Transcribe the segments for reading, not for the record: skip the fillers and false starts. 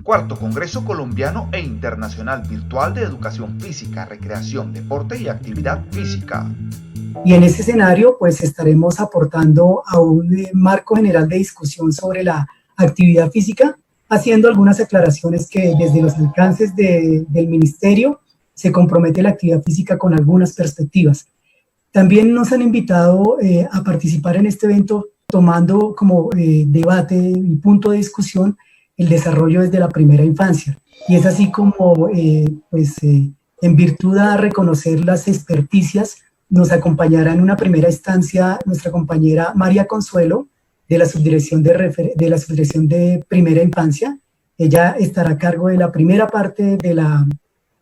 Cuarto Congreso Colombiano e Internacional Virtual de Educación Física, Recreación, Deporte y Actividad Física. Y en ese escenario, pues estaremos aportando a un marco general de discusión sobre la actividad física, haciendo algunas aclaraciones que desde los alcances del ministerio se compromete la actividad física con algunas perspectivas. También nos han invitado a participar en este evento tomando como debate y punto de discusión el desarrollo desde la primera infancia. Y es así como, en virtud a reconocer las experticias, nos acompañará en una primera instancia nuestra compañera María Consuelo, de la Subdirección de Primera Infancia. Ella estará a cargo de la primera parte de la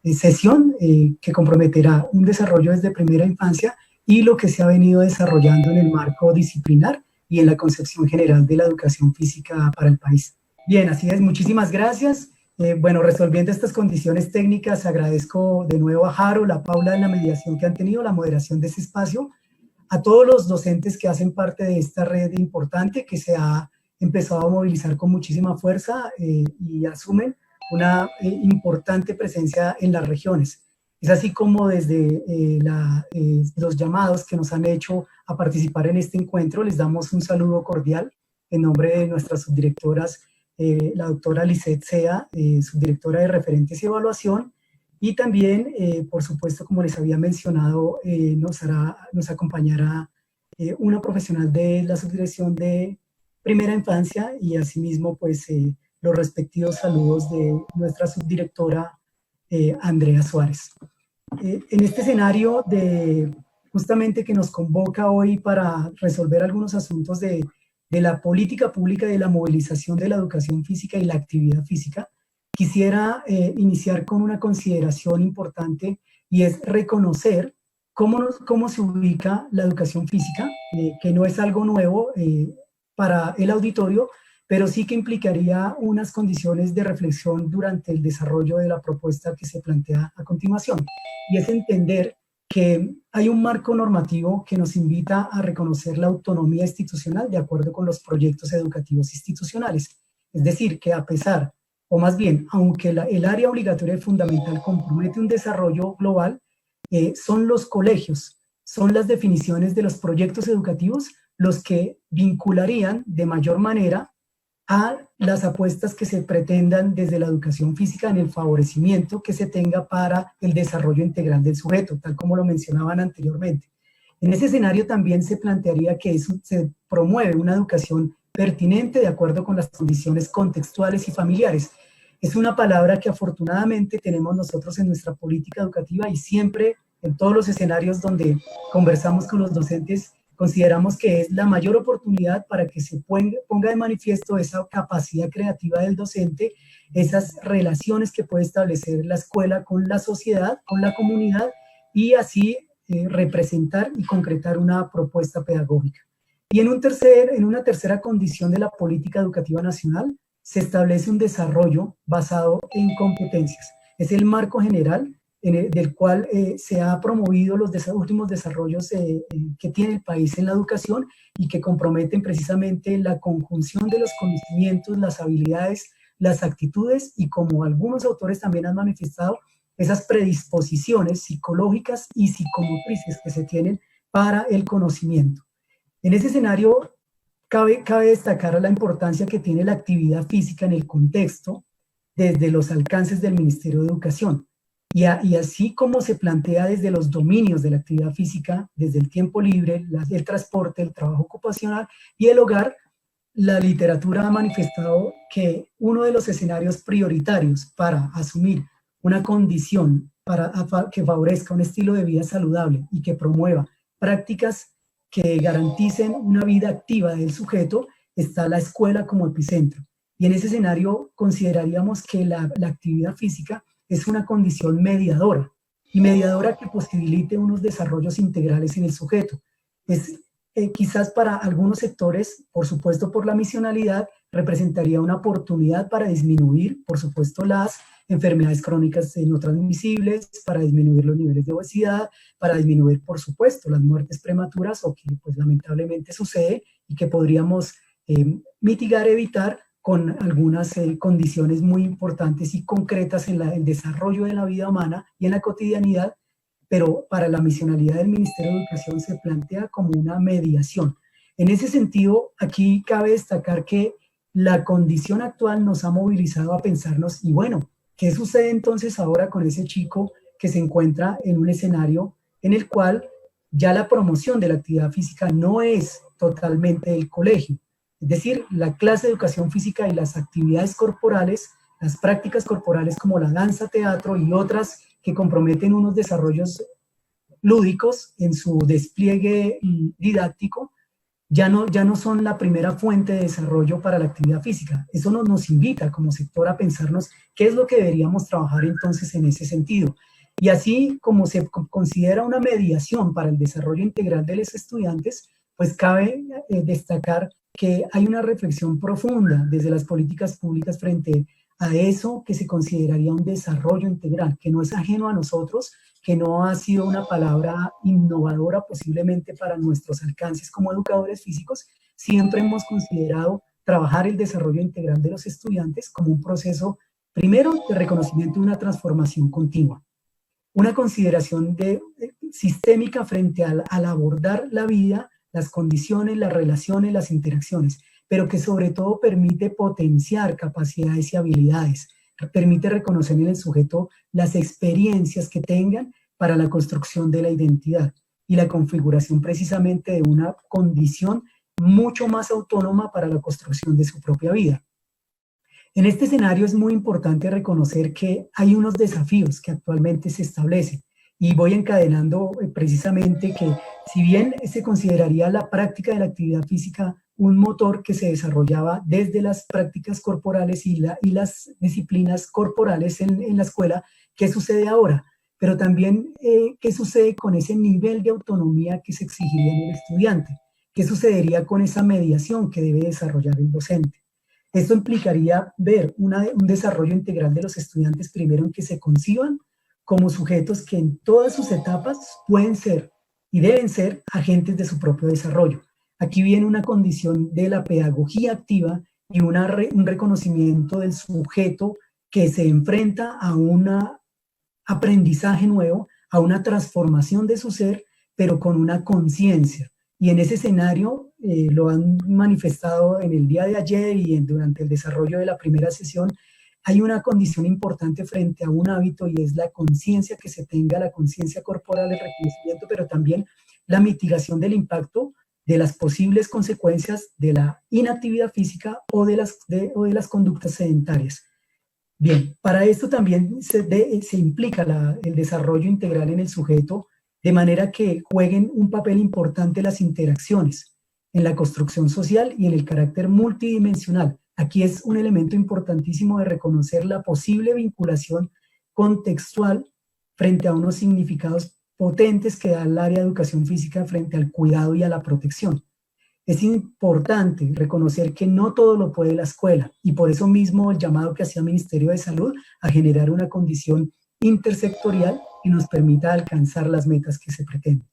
sesión que comprometerá un desarrollo desde primera infancia y lo que se ha venido desarrollando en el marco disciplinar y en la concepción general de la educación física para el país. Bien, así es, muchísimas gracias. Resolviendo estas condiciones técnicas, agradezco de nuevo a Harold, a Paula en la mediación que han tenido, la moderación de este espacio, a todos los docentes que hacen parte de esta red importante que se ha empezado a movilizar con muchísima fuerza y asumen una importante presencia en las regiones. Es así como desde los llamados que nos han hecho a participar en este encuentro, les damos un saludo cordial en nombre de nuestras subdirectoras, la doctora Lisette Sea, subdirectora de Referentes y Evaluación, y también, por supuesto, como les había mencionado, nos acompañará una profesional de la Subdirección de Primera Infancia y asimismo, pues, los respectivos saludos de nuestra subdirectora Andrea Suárez. En este escenario justamente que nos convoca hoy para resolver algunos asuntos de la política pública y de la movilización de la educación física y la actividad física, quisiera iniciar con una consideración importante y es reconocer cómo se ubica la educación física, que no es algo nuevo para el auditorio, pero sí que implicaría unas condiciones de reflexión durante el desarrollo de la propuesta que se plantea a continuación. Y es entender que hay un marco normativo que nos invita a reconocer la autonomía institucional de acuerdo con los proyectos educativos institucionales. Es decir, que a pesar, o más bien, aunque el área obligatoria y fundamental compromete un desarrollo global, son los colegios, son las definiciones de los proyectos educativos los que vincularían de mayor manera a las apuestas que se pretendan desde la educación física en el favorecimiento que se tenga para el desarrollo integral del sujeto, tal como lo mencionaban anteriormente. En ese escenario también se plantearía que se promueve una educación pertinente de acuerdo con las condiciones contextuales y familiares. Es una palabra que afortunadamente tenemos nosotros en nuestra política educativa y siempre en todos los escenarios donde conversamos con los docentes consideramos que es la mayor oportunidad para que se ponga de manifiesto esa capacidad creativa del docente, esas relaciones que puede establecer la escuela con la sociedad, con la comunidad, y así representar y concretar una propuesta pedagógica. Y en una tercera condición de la política educativa nacional, se establece un desarrollo basado en competencias. Es el marco general del cual se ha promovido los últimos desarrollos que tiene el país en la educación y que comprometen precisamente la conjunción de los conocimientos, las habilidades, las actitudes y, como algunos autores también han manifestado, esas predisposiciones psicológicas y psicomotrices que se tienen para el conocimiento. En ese escenario cabe destacar la importancia que tiene la actividad física en el contexto desde los alcances del Ministerio de Educación. Y así como se plantea desde los dominios de la actividad física, desde el tiempo libre, el transporte, el trabajo ocupacional y el hogar, la literatura ha manifestado que uno de los escenarios prioritarios para asumir una condición que favorezca un estilo de vida saludable y que promueva prácticas que garanticen una vida activa del sujeto está la escuela como epicentro. Y en ese escenario consideraríamos que la actividad física es una condición mediadora, y mediadora que posibilite unos desarrollos integrales en el sujeto. Es quizás para algunos sectores, por supuesto por la misionalidad, representaría una oportunidad para disminuir, por supuesto, las enfermedades crónicas no transmisibles, para disminuir los niveles de obesidad, para disminuir, por supuesto, las muertes prematuras o que pues lamentablemente sucede y que podríamos mitigar, evitar con algunas condiciones muy importantes y concretas en el desarrollo de la vida humana y en la cotidianidad, pero para la misionalidad del Ministerio de Educación se plantea como una mediación. En ese sentido, aquí cabe destacar que la condición actual nos ha movilizado a pensarnos, y bueno, ¿qué sucede entonces ahora con ese chico que se encuentra en un escenario en el cual ya la promoción de la actividad física no es totalmente del colegio? Es decir, la clase de educación física y las actividades corporales, las prácticas corporales como la danza, teatro y otras que comprometen unos desarrollos lúdicos en su despliegue didáctico, ya no son la primera fuente de desarrollo para la actividad física. Eso nos invita como sector a pensarnos qué es lo que deberíamos trabajar entonces en ese sentido. Y así como se considera una mediación para el desarrollo integral de los estudiantes, pues cabe destacar que hay una reflexión profunda desde las políticas públicas frente a eso que se consideraría un desarrollo integral, que no es ajeno a nosotros, que no ha sido una palabra innovadora posiblemente para nuestros alcances como educadores físicos. Siempre hemos considerado trabajar el desarrollo integral de los estudiantes como un proceso, primero, de reconocimiento de una transformación continua, una consideración sistémica frente al abordar la vida, las condiciones, las relaciones, las interacciones, pero que sobre todo permite potenciar capacidades y habilidades, permite reconocer en el sujeto las experiencias que tengan para la construcción de la identidad y la configuración precisamente de una condición mucho más autónoma para la construcción de su propia vida. En este escenario es muy importante reconocer que hay unos desafíos que actualmente se establecen y voy encadenando precisamente que si bien se consideraría la práctica de la actividad física un motor que se desarrollaba desde las prácticas corporales y las disciplinas corporales en la escuela, ¿qué sucede ahora? Pero también, ¿qué sucede con ese nivel de autonomía que se exigiría en el estudiante? ¿Qué sucedería con esa mediación que debe desarrollar el docente? Esto implicaría ver un desarrollo integral de los estudiantes, primero en que se conciban como sujetos que en todas sus etapas pueden ser y deben ser agentes de su propio desarrollo. Aquí viene una condición de la pedagogía activa y un reconocimiento del sujeto que se enfrenta a un aprendizaje nuevo, a una transformación de su ser, pero con una conciencia. Y en ese escenario lo han manifestado en el día de ayer y durante el desarrollo de la primera sesión. Hay una condición importante frente a un hábito y es la conciencia que se tenga, la conciencia corporal, el reconocimiento, pero también la mitigación del impacto de las posibles consecuencias de la inactividad física o de las conductas sedentarias. Bien, para esto también se implica el desarrollo integral en el sujeto, de manera que jueguen un papel importante las interacciones en la construcción social y en el carácter multidimensional. Aquí es un elemento importantísimo de reconocer la posible vinculación contextual frente a unos significados potentes que da el área de educación física frente al cuidado y a la protección. Es importante reconocer que no todo lo puede la escuela y por eso mismo el llamado que hacía el Ministerio de Salud a generar una condición intersectorial que nos permita alcanzar las metas que se pretenden.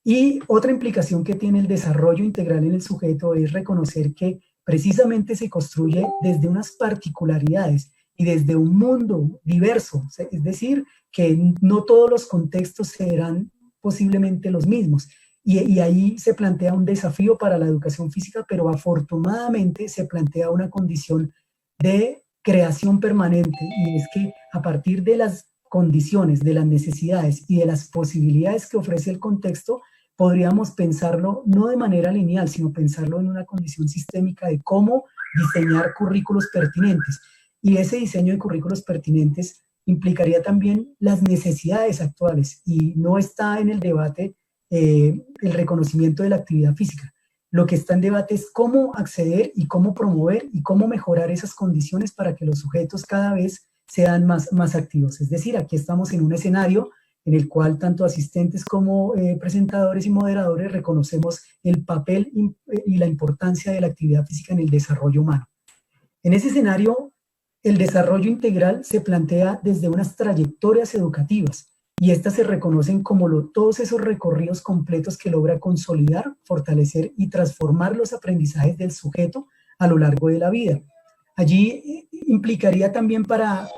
Y otra implicación que tiene el desarrollo integral en el sujeto es reconocer que precisamente se construye desde unas particularidades y desde un mundo diverso, es decir, que no todos los contextos serán posiblemente los mismos. Y ahí se plantea un desafío para la educación física, pero afortunadamente se plantea una condición de creación permanente, y es que a partir de las condiciones, de las necesidades y de las posibilidades que ofrece el contexto, podríamos pensarlo no de manera lineal, sino pensarlo en una condición sistémica de cómo diseñar currículos pertinentes. Y ese diseño de currículos pertinentes implicaría también las necesidades actuales y no está en el debate el reconocimiento de la actividad física. Lo que está en debate es cómo acceder y cómo promover y cómo mejorar esas condiciones para que los sujetos cada vez sean más activos. Es decir, aquí estamos en un escenario en el cual tanto asistentes como presentadores y moderadores reconocemos el papel y la importancia de la actividad física en el desarrollo humano. En ese escenario, el desarrollo integral se plantea desde unas trayectorias educativas y estas se reconocen como todos esos recorridos completos que logra consolidar, fortalecer y transformar los aprendizajes del sujeto a lo largo de la vida. Allí implicaría también para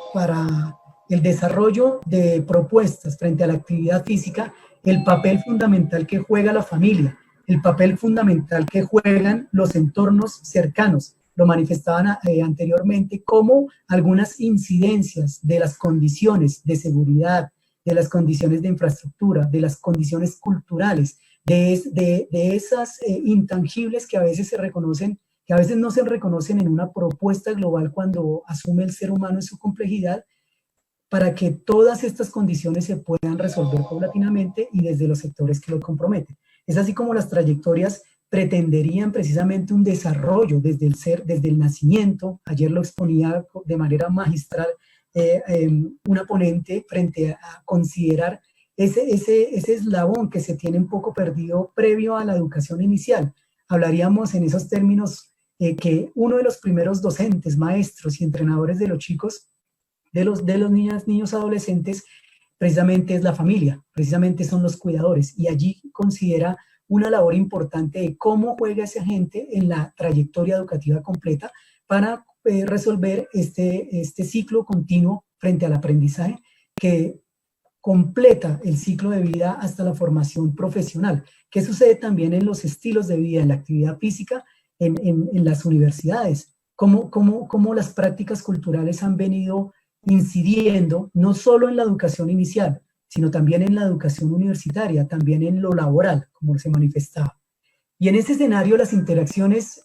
el desarrollo de propuestas frente a la actividad física, el papel fundamental que juega la familia, el papel fundamental que juegan los entornos cercanos. Lo manifestaban anteriormente, como algunas incidencias de las condiciones de las condiciones de infraestructura, de las condiciones culturales, de esas intangibles que a veces se reconocen, que a veces no se reconocen en una propuesta global cuando asume el ser humano en su complejidad, para que todas estas condiciones se puedan resolver paulatinamente y desde los sectores que lo comprometen. Es así como las trayectorias pretenderían precisamente un desarrollo desde el ser, desde el nacimiento. Ayer lo exponía de manera magistral una ponente frente a considerar ese eslabón que se tiene un poco perdido previo a la educación inicial. Hablaríamos en esos términos que uno de los primeros docentes, maestros y entrenadores de los chicos, de los niños adolescentes, precisamente es la familia, precisamente son los cuidadores, y allí considera una labor importante de cómo juega ese agente en la trayectoria educativa completa para resolver este ciclo continuo frente al aprendizaje que completa el ciclo de vida hasta la formación profesional. ¿Qué sucede también en los estilos de vida, en la actividad física, en las universidades? ¿Cómo las prácticas culturales han venido incidiendo no solo en la educación inicial, sino también en la educación universitaria, también en lo laboral, como se manifestaba? Y en ese escenario las interacciones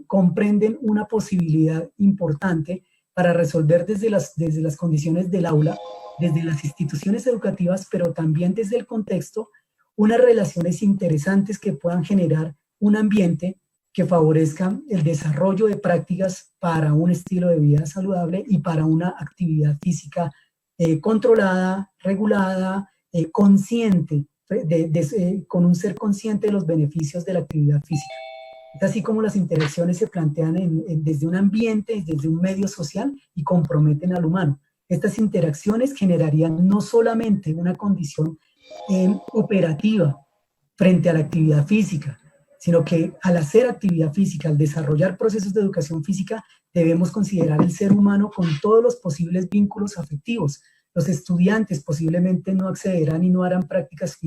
comprenden una posibilidad importante para resolver desde las condiciones del aula, desde las instituciones educativas, pero también desde el contexto, unas relaciones interesantes que puedan generar un ambiente que favorezca el desarrollo de prácticas para un estilo de vida saludable y para una actividad física controlada, regulada, consciente, con un ser consciente de los beneficios de la actividad física. Es así como las interacciones se plantean desde un ambiente, desde un medio social y comprometen al humano. Estas interacciones generarían no solamente una condición operativa frente a la actividad física, sino que al hacer actividad física, al desarrollar procesos de educación física, debemos considerar el ser humano con todos los posibles vínculos afectivos. Los estudiantes posiblemente no accederán y no harán prácticas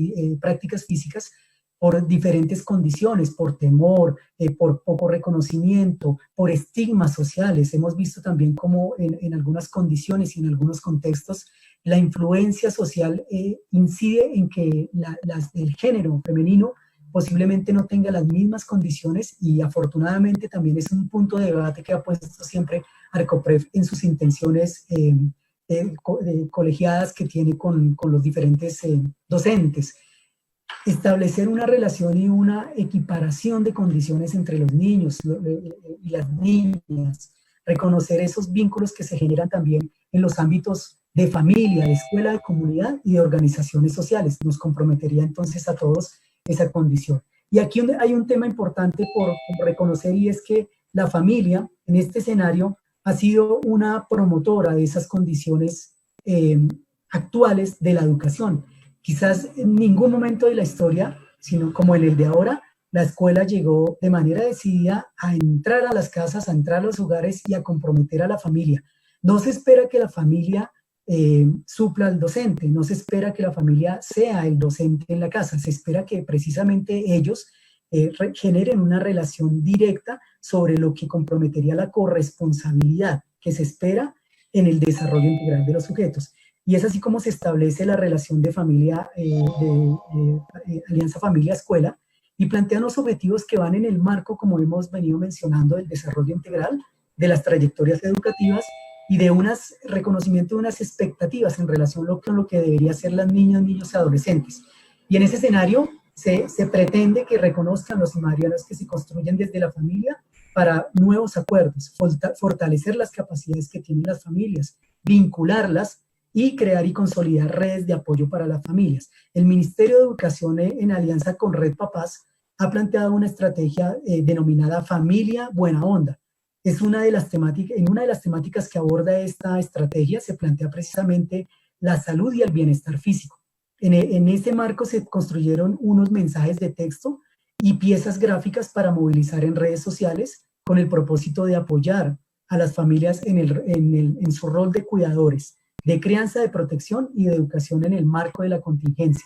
físicas por diferentes condiciones, por temor, por poco reconocimiento, por estigmas sociales. Hemos visto también cómo en algunas condiciones y en algunos contextos la influencia social incide en que el género femenino posiblemente no tenga las mismas condiciones, y afortunadamente también es un punto de debate que ha puesto siempre Arcoprev en sus intenciones colegiadas que tiene con los diferentes docentes. Establecer una relación y una equiparación de condiciones entre los niños y las niñas, reconocer esos vínculos que se generan también en los ámbitos de familia, de escuela, de comunidad y de organizaciones sociales. Nos comprometería entonces a todos esa condición. Y aquí hay un tema importante por reconocer, y es que la familia en este escenario ha sido una promotora de esas condiciones actuales de la educación. Quizás en ningún momento de la historia, sino como en el de ahora, la escuela llegó de manera decidida a entrar a las casas, a entrar a los hogares y a comprometer a la familia. No se espera que la familia supla al docente, no se espera que la familia sea el docente en la casa, se espera que precisamente ellos generen una relación directa sobre lo que comprometería la corresponsabilidad que se espera en el desarrollo integral de los sujetos. Y es así como se establece la relación de familia, Alianza Familia-Escuela, y plantean los objetivos que van en el marco, como hemos venido mencionando, del desarrollo integral, de las trayectorias educativas y de reconocimiento de unas expectativas en relación con lo que debería ser las niñas, niños y adolescentes. Y en ese escenario se pretende que reconozcan los imaginarios que se construyen desde la familia para nuevos acuerdos, fortalecer las capacidades que tienen las familias, vincularlas y crear y consolidar redes de apoyo para las familias. El Ministerio de Educación, en alianza con Red Papás, ha planteado una estrategia denominada Familia Buena Onda. Es en una de las temáticas que aborda esta estrategia se plantea precisamente la salud y el bienestar físico. En este marco se construyeron unos mensajes de texto y piezas gráficas para movilizar en redes sociales con el propósito de apoyar a las familias en su rol de cuidadores, de crianza, de protección y de educación en el marco de la contingencia.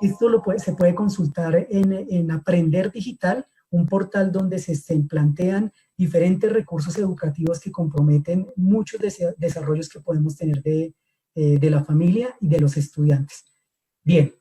Esto se puede consultar en Aprender Digital, un portal donde se plantean diferentes recursos educativos que comprometen muchos desarrollos que podemos tener de la familia y de los estudiantes. Bien,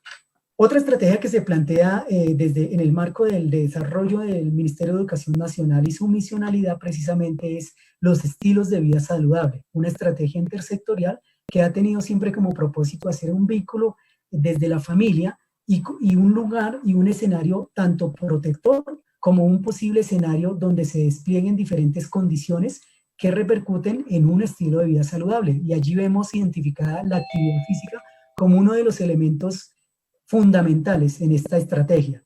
otra estrategia que se plantea en el marco del desarrollo del Ministerio de Educación Nacional y su misionalidad precisamente es los estilos de vida saludable, una estrategia intersectorial que ha tenido siempre como propósito hacer un vínculo desde la familia y un lugar y un escenario tanto protector como un posible escenario donde se desplieguen diferentes condiciones que repercuten en un estilo de vida saludable. Y allí vemos identificada la actividad física como uno de los elementos fundamentales en esta estrategia.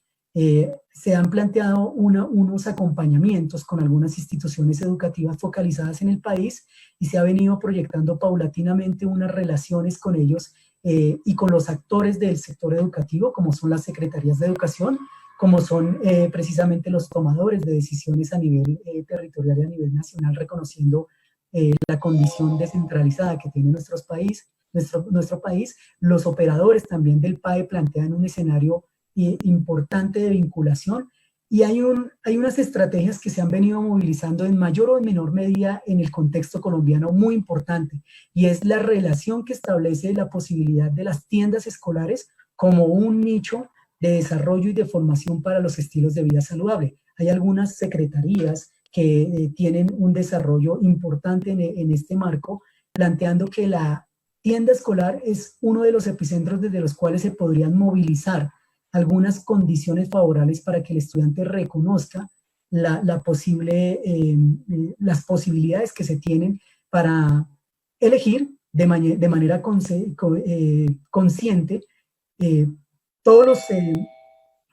Se han planteado unos acompañamientos con algunas instituciones educativas focalizadas en el país y se ha venido proyectando paulatinamente unas relaciones con ellos y con los actores del sector educativo, como son las secretarías de educación, como son precisamente los tomadores de decisiones a nivel territorial y a nivel nacional, reconociendo la condición descentralizada que tiene nuestro país. Los operadores también del PAE plantean un escenario importante de vinculación y hay unas estrategias que se han venido movilizando en mayor o en menor medida en el contexto colombiano muy importante, y es la relación que establece la posibilidad de las tiendas escolares como un nicho de desarrollo y de formación para los estilos de vida saludable. Hay algunas secretarías que tienen un desarrollo importante en este marco, planteando que la tienda escolar es uno de los epicentros desde los cuales se podrían movilizar algunas condiciones favorables para que el estudiante reconozca las posibilidades que se tienen para elegir de manera consciente todos los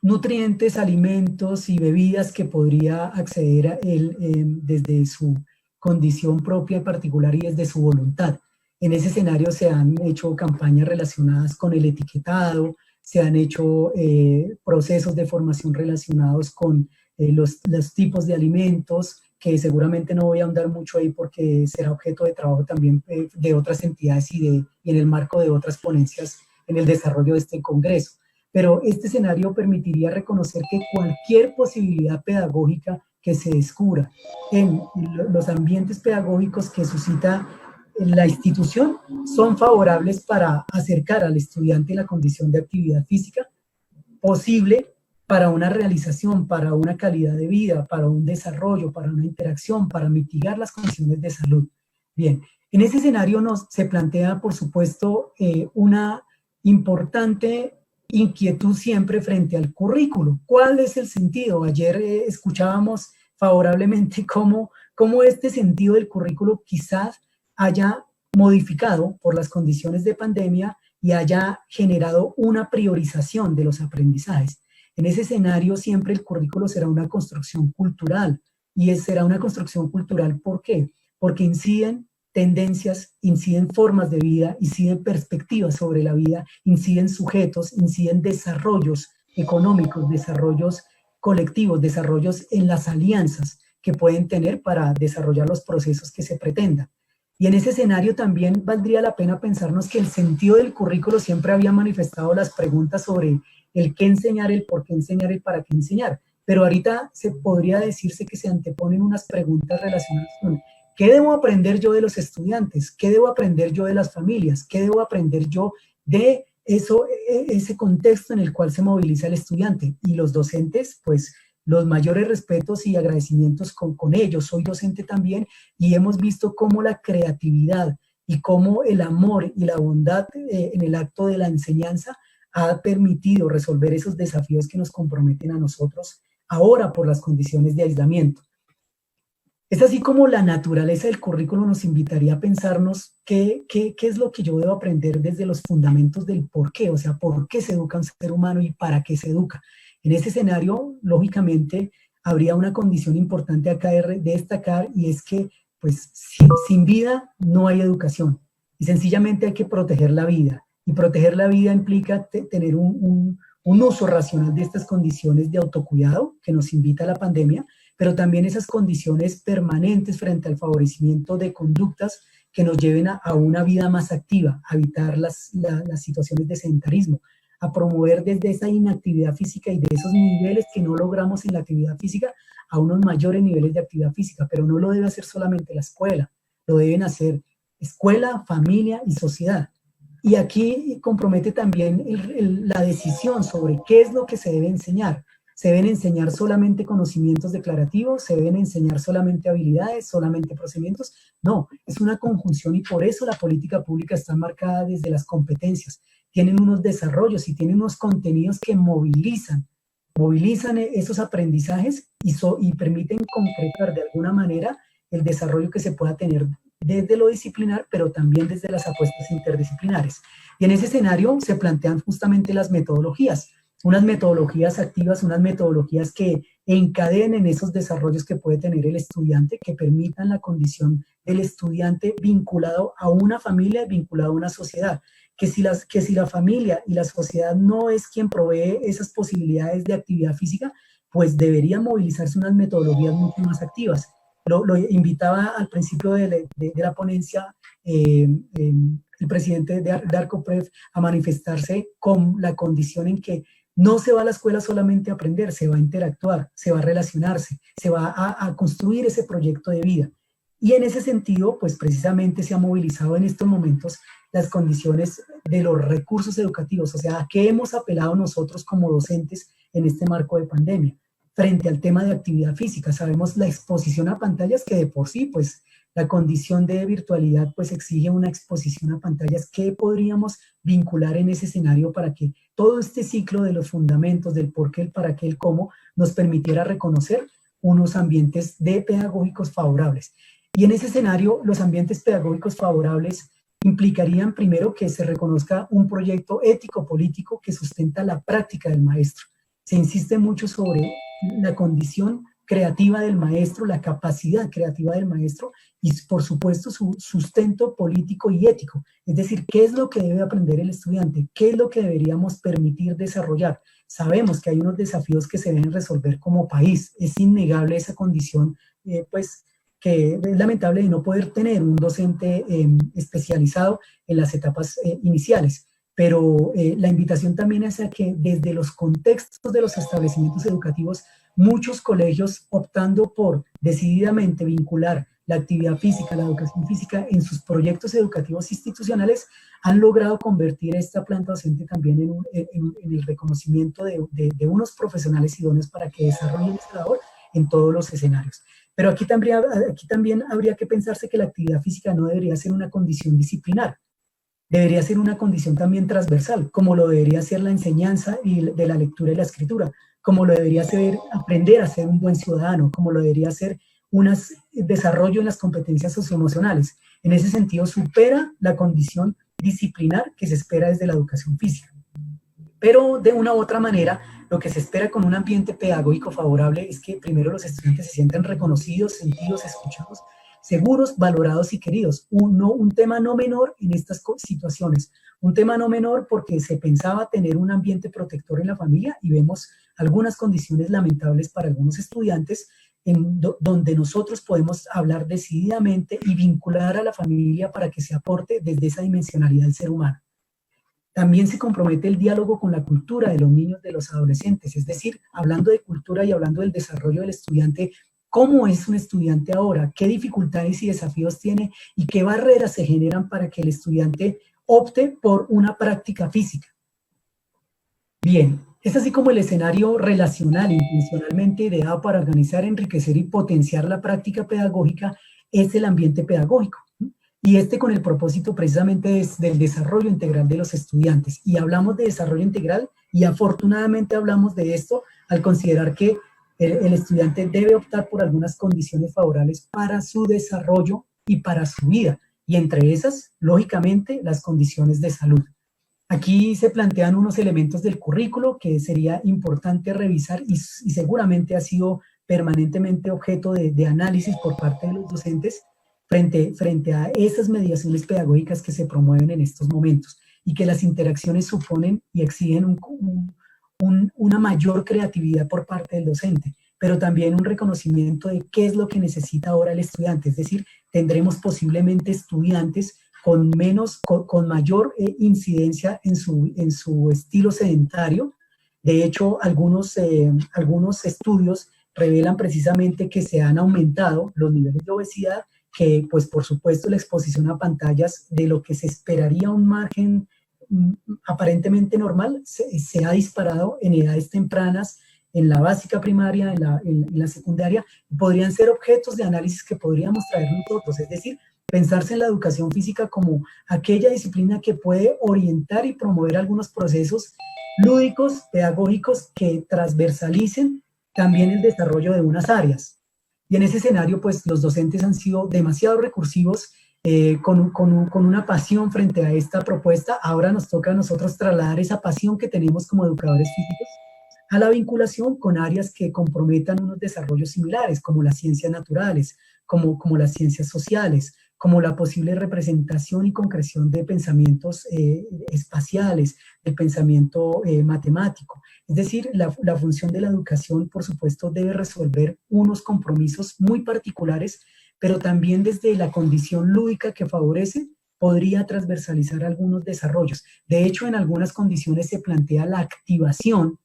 nutrientes, alimentos y bebidas que podría acceder a él desde su condición propia y particular y desde su voluntad. En ese escenario se han hecho campañas relacionadas con el etiquetado, se han hecho procesos de formación relacionados con los tipos de alimentos, que seguramente no voy a ahondar mucho ahí porque será objeto de trabajo también de otras entidades y en el marco de otras ponencias en el desarrollo de este congreso. Pero este escenario permitiría reconocer que cualquier posibilidad pedagógica que se descubra en los ambientes pedagógicos que suscita la institución son favorables para acercar al estudiante la condición de actividad física posible para una realización, para una calidad de vida, para un desarrollo, para una interacción, para mitigar las condiciones de salud. Bien, en ese escenario se plantea, por supuesto, una importante inquietud siempre frente al currículo. ¿Cuál es el sentido? Ayer escuchábamos favorablemente cómo este sentido del currículo quizás haya modificado por las condiciones de pandemia y haya generado una priorización de los aprendizajes. En ese escenario siempre el currículo será una construcción cultural. Y será una construcción cultural, ¿por qué? Porque inciden tendencias, inciden formas de vida, inciden perspectivas sobre la vida, inciden sujetos, inciden desarrollos económicos, desarrollos colectivos, desarrollos en las alianzas que pueden tener para desarrollar los procesos que se pretendan. Y en ese escenario también valdría la pena pensarnos que el sentido del currículo siempre había manifestado las preguntas sobre el qué enseñar, el por qué enseñar, el para qué enseñar. Pero ahorita podría decirse que se anteponen unas preguntas relacionadas con ¿qué debo aprender yo de los estudiantes? ¿Qué debo aprender yo de las familias? ¿Qué debo aprender yo de ese contexto en el cual se moviliza el estudiante? Y los docentes, pues, los mayores respetos y agradecimientos con ellos. Soy docente también y hemos visto cómo la creatividad y cómo el amor y la bondad en el acto de la enseñanza ha permitido resolver esos desafíos que nos comprometen a nosotros ahora por las condiciones de aislamiento. Es así como la naturaleza del currículo nos invitaría a pensarnos qué es lo que yo debo aprender desde los fundamentos del por qué, o sea, por qué se educa un ser humano y para qué se educa. En ese escenario, lógicamente, habría una condición importante acá de destacar y es que, pues, sin vida no hay educación y sencillamente hay que proteger la vida. Y proteger la vida implica tener un uso racional de estas condiciones de autocuidado que nos invita a la pandemia, pero también esas condiciones permanentes frente al favorecimiento de conductas que nos lleven a una vida más activa, a evitar las situaciones de sedentarismo, a promover desde esa inactividad física y de esos niveles que no logramos en la actividad física a unos mayores niveles de actividad física, pero no lo debe hacer solamente la escuela, lo deben hacer escuela, familia y sociedad. Y aquí compromete también la decisión sobre qué es lo que se debe enseñar. ¿Se deben enseñar solamente conocimientos declarativos? ¿Se deben enseñar solamente habilidades, solamente procedimientos? No, es una conjunción y por eso la política pública está marcada desde las competencias. Tienen unos desarrollos y tienen unos contenidos que movilizan esos aprendizajes y permiten concretar de alguna manera el desarrollo que se pueda tener desde lo disciplinar, pero también desde las apuestas interdisciplinares. Y en ese escenario se plantean justamente las metodologías, unas metodologías activas, unas metodologías que encadenen esos desarrollos que puede tener el estudiante, que permitan la condición del estudiante vinculado a una familia, vinculado a una sociedad. Que si la familia y la sociedad no es quien provee esas posibilidades de actividad física, pues deberían movilizarse unas metodologías mucho más activas. Lo invitaba al principio de la ponencia el presidente de Arcoprev a manifestarse con la condición en que no se va a la escuela solamente a aprender, se va a interactuar, se va a relacionarse, se va a construir ese proyecto de vida. Y en ese sentido, pues precisamente se ha movilizado en estos momentos las condiciones de los recursos educativos, o sea, ¿a qué hemos apelado nosotros como docentes en este marco de pandemia? Frente al tema de actividad física, sabemos la exposición a pantallas que de por sí, pues la condición de virtualidad pues exige una exposición a pantallas. ¿Qué podríamos vincular en ese escenario para que todo este ciclo de los fundamentos, del por qué, el para qué, el cómo, nos permitiera reconocer unos ambientes pedagógicos favorables? Y en ese escenario, los ambientes pedagógicos favorables implicarían primero que se reconozca un proyecto ético-político que sustenta la práctica del maestro. Se insiste mucho sobre la condición creativa del maestro, la capacidad creativa del maestro y, por supuesto, su sustento político y ético. Es decir, ¿qué es lo que debe aprender el estudiante? ¿Qué es lo que deberíamos permitir desarrollar? Sabemos que hay unos desafíos que se deben resolver como país. Es innegable esa condición, pues, que es lamentable de no poder tener un docente especializado en las etapas iniciales. Pero la invitación también es a que desde los contextos de los establecimientos educativos, muchos colegios optando por decididamente vincular la actividad física, la educación física en sus proyectos educativos institucionales, han logrado convertir esta planta docente también en el reconocimiento de unos profesionales idóneos para que desarrollen esta labor en todos los escenarios. Pero aquí también habría que pensarse que la actividad física no debería ser una condición disciplinar, debería ser una condición también transversal, como lo debería ser la enseñanza de la lectura y la escritura, como lo debería ser aprender a ser un buen ciudadano, como lo debería ser un desarrollo en las competencias socioemocionales. En ese sentido, supera la condición disciplinar que se espera desde la educación física. Pero de una u otra manera, lo que se espera con un ambiente pedagógico favorable es que primero los estudiantes se sientan reconocidos, sentidos, escuchados, seguros, valorados y queridos. Un tema no menor en estas situaciones. Un tema no menor porque se pensaba tener un ambiente protector en la familia y vemos algunas condiciones lamentables para algunos estudiantes donde nosotros podemos hablar decididamente y vincular a la familia para que se aporte desde esa dimensionalidad del ser humano. También se compromete el diálogo con la cultura de los niños, de los adolescentes, es decir, hablando de cultura y hablando del desarrollo del estudiante, cómo es un estudiante ahora, qué dificultades y desafíos tiene y qué barreras se generan para que el estudiante opte por una práctica física. Bien, es así como el escenario relacional, intencionalmente ideado para organizar, enriquecer y potenciar la práctica pedagógica es el ambiente pedagógico. Y con el propósito precisamente del desarrollo integral de los estudiantes. Y hablamos de desarrollo integral y afortunadamente hablamos de esto al considerar que el estudiante debe optar por algunas condiciones favorables para su desarrollo y para su vida. Y entre esas, lógicamente, las condiciones de salud. Aquí se plantean unos elementos del currículo que sería importante revisar y seguramente ha sido permanentemente objeto de análisis por parte de los docentes frente a esas mediaciones pedagógicas que se promueven en estos momentos y que las interacciones suponen y exigen una mayor creatividad por parte del docente, pero también un reconocimiento de qué es lo que necesita ahora el estudiante. Es decir, tendremos posiblemente estudiantes con mayor incidencia en su estilo sedentario. De hecho, algunos estudios revelan precisamente que se han aumentado los niveles de obesidad, que pues por supuesto la exposición a pantallas de lo que se esperaría un margen aparentemente normal se ha disparado en edades tempranas, en la básica primaria, en la secundaria. Podrían ser objetos de análisis que podríamos traer nosotros, es decir, pensarse en la educación física como aquella disciplina que puede orientar y promover algunos procesos lúdicos, pedagógicos que transversalicen también el desarrollo de unas áreas. Y en ese escenario, pues los docentes han sido demasiado recursivos, con una pasión frente a esta propuesta. Ahora nos toca a nosotros trasladar esa pasión que tenemos como educadores físicos a la vinculación con áreas que comprometan unos desarrollos similares, como las ciencias naturales, como las ciencias sociales, como la posible representación y concreción de pensamientos espaciales, del pensamiento matemático. Es decir, la función de la educación, por supuesto, debe resolver unos compromisos muy particulares, pero también desde la condición lúdica que favorece, podría transversalizar algunos desarrollos. De hecho, en algunas condiciones se plantea la activación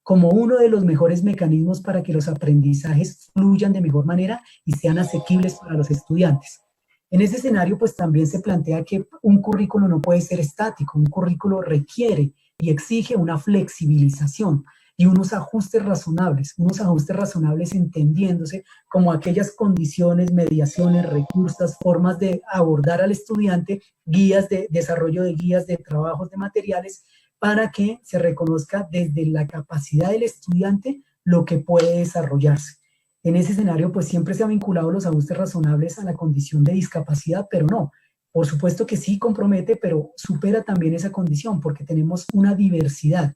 como uno de los mejores mecanismos para que los aprendizajes fluyan de mejor manera y sean asequibles para los estudiantes. En ese escenario, pues también se plantea que un currículo no puede ser estático, un currículo requiere y exige una flexibilización y unos ajustes razonables entendiéndose como aquellas condiciones, mediaciones, recursos, formas de abordar al estudiante, guías de desarrollo de guías, de trabajos, de materiales, para que se reconozca desde la capacidad del estudiante lo que puede desarrollarse. En ese escenario, pues siempre se ha vinculado los ajustes razonables a la condición de discapacidad, pero no. Por supuesto que sí compromete, pero supera también esa condición, porque tenemos una diversidad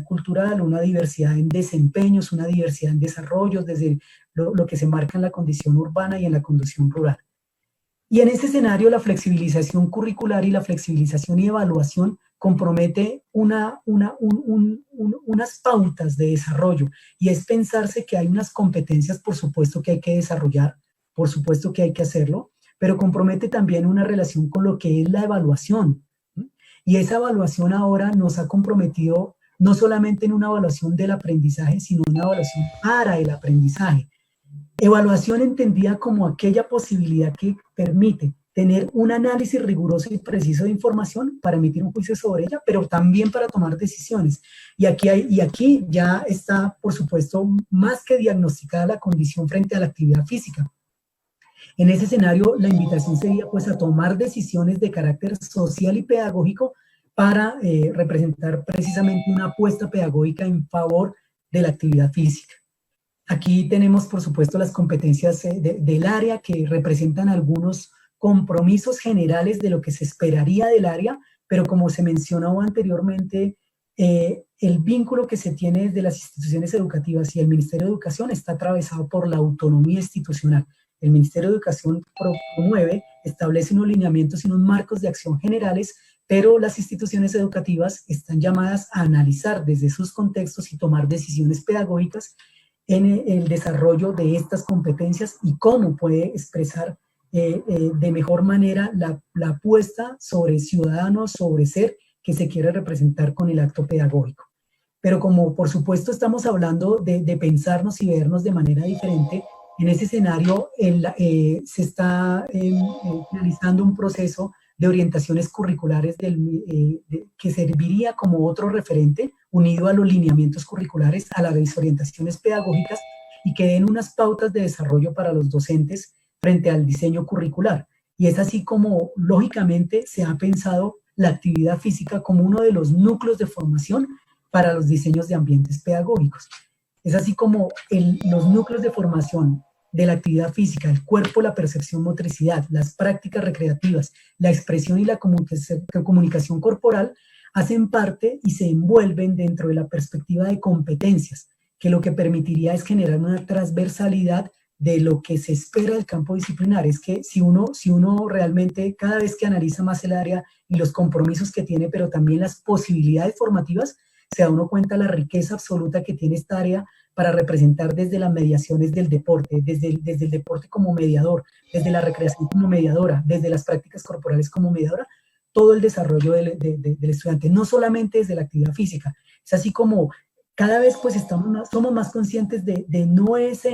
cultural, una diversidad en desempeños, una diversidad en desarrollos, desde lo que se marca en la condición urbana y en la condición rural. Y en ese escenario, la flexibilización curricular y la flexibilización y evaluación compromete unas pautas de desarrollo, y es pensarse que hay unas competencias, por supuesto, que hay que desarrollar, por supuesto que hay que hacerlo, pero compromete también una relación con lo que es la evaluación. Y esa evaluación ahora nos ha comprometido no solamente en una evaluación del aprendizaje, sino una evaluación para el aprendizaje. Evaluación entendida como aquella posibilidad que permite tener un análisis riguroso y preciso de información para emitir un juicio sobre ella, pero también para tomar decisiones. Y aquí ya está, por supuesto, más que diagnosticada la condición frente a la actividad física. En ese escenario, la invitación sería pues a tomar decisiones de carácter social y pedagógico para representar precisamente una apuesta pedagógica en favor de la actividad física. Aquí tenemos, por supuesto, las competencias del área, que representan algunos compromisos generales de lo que se esperaría del área, pero como se mencionó anteriormente, el vínculo que se tiene desde las instituciones educativas y el Ministerio de Educación está atravesado por la autonomía institucional. El Ministerio de Educación promueve, establece unos lineamientos y unos marcos de acción generales, pero las instituciones educativas están llamadas a analizar desde sus contextos y tomar decisiones pedagógicas en el desarrollo de estas competencias y cómo puede expresar de mejor manera la apuesta sobre ciudadanos, sobre ser que se quiere representar con el acto pedagógico. Pero como por supuesto estamos hablando de pensarnos y vernos de manera diferente, en ese escenario se está realizando un proceso de orientaciones curriculares que serviría como otro referente unido a los lineamientos curriculares, a las orientaciones pedagógicas, y que den unas pautas de desarrollo para los docentes frente al diseño curricular. Y es así como, lógicamente, se ha pensado la actividad física como uno de los núcleos de formación para los diseños de ambientes pedagógicos. Es así como los núcleos de formación de la actividad física, el cuerpo, la percepción, motricidad, las prácticas recreativas, la expresión y la comunicación corporal hacen parte y se envuelven dentro de la perspectiva de competencias, que lo que permitiría es generar una transversalidad de lo que se espera del campo disciplinar. Es que si uno realmente, cada vez que analiza más el área y los compromisos que tiene, pero también las posibilidades formativas, se da uno cuenta de la riqueza absoluta que tiene esta área para representar desde las mediaciones del deporte, desde el deporte como mediador, desde la recreación como mediadora, desde las prácticas corporales como mediadora, todo el desarrollo del estudiante, no solamente desde la actividad física. Es así como cada vez pues somos más conscientes de no esa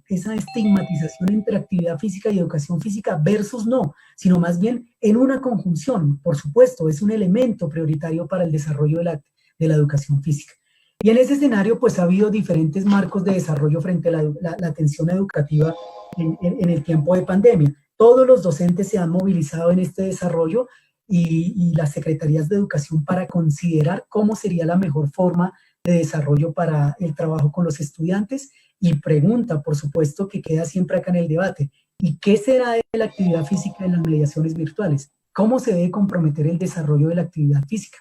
estigmatización entre actividad física y educación física versus no, sino más bien en una conjunción. Por supuesto, es un elemento prioritario para el desarrollo de la educación física. Y en ese escenario pues ha habido diferentes marcos de desarrollo frente a la atención educativa en el tiempo de pandemia. Todos los docentes se han movilizado en este desarrollo y las secretarías de educación para considerar cómo sería la mejor forma de desarrollo para el trabajo con los estudiantes y pregunta, por supuesto, que queda siempre acá en el debate. ¿Y qué será de la actividad física en las mediaciones virtuales? ¿Cómo se debe comprometer el desarrollo de la actividad física?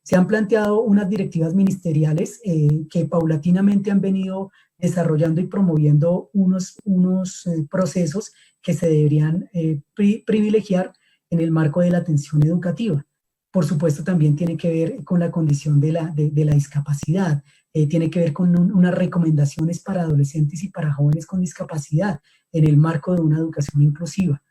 Se han planteado unas directivas ministeriales que paulatinamente han venido desarrollando y promoviendo unos procesos que se deberían privilegiar en el marco de la atención educativa. Por supuesto, también tiene que ver con la condición de la discapacidad, tiene que ver con unas recomendaciones para adolescentes y para jóvenes con discapacidad en el marco de una educación inclusiva.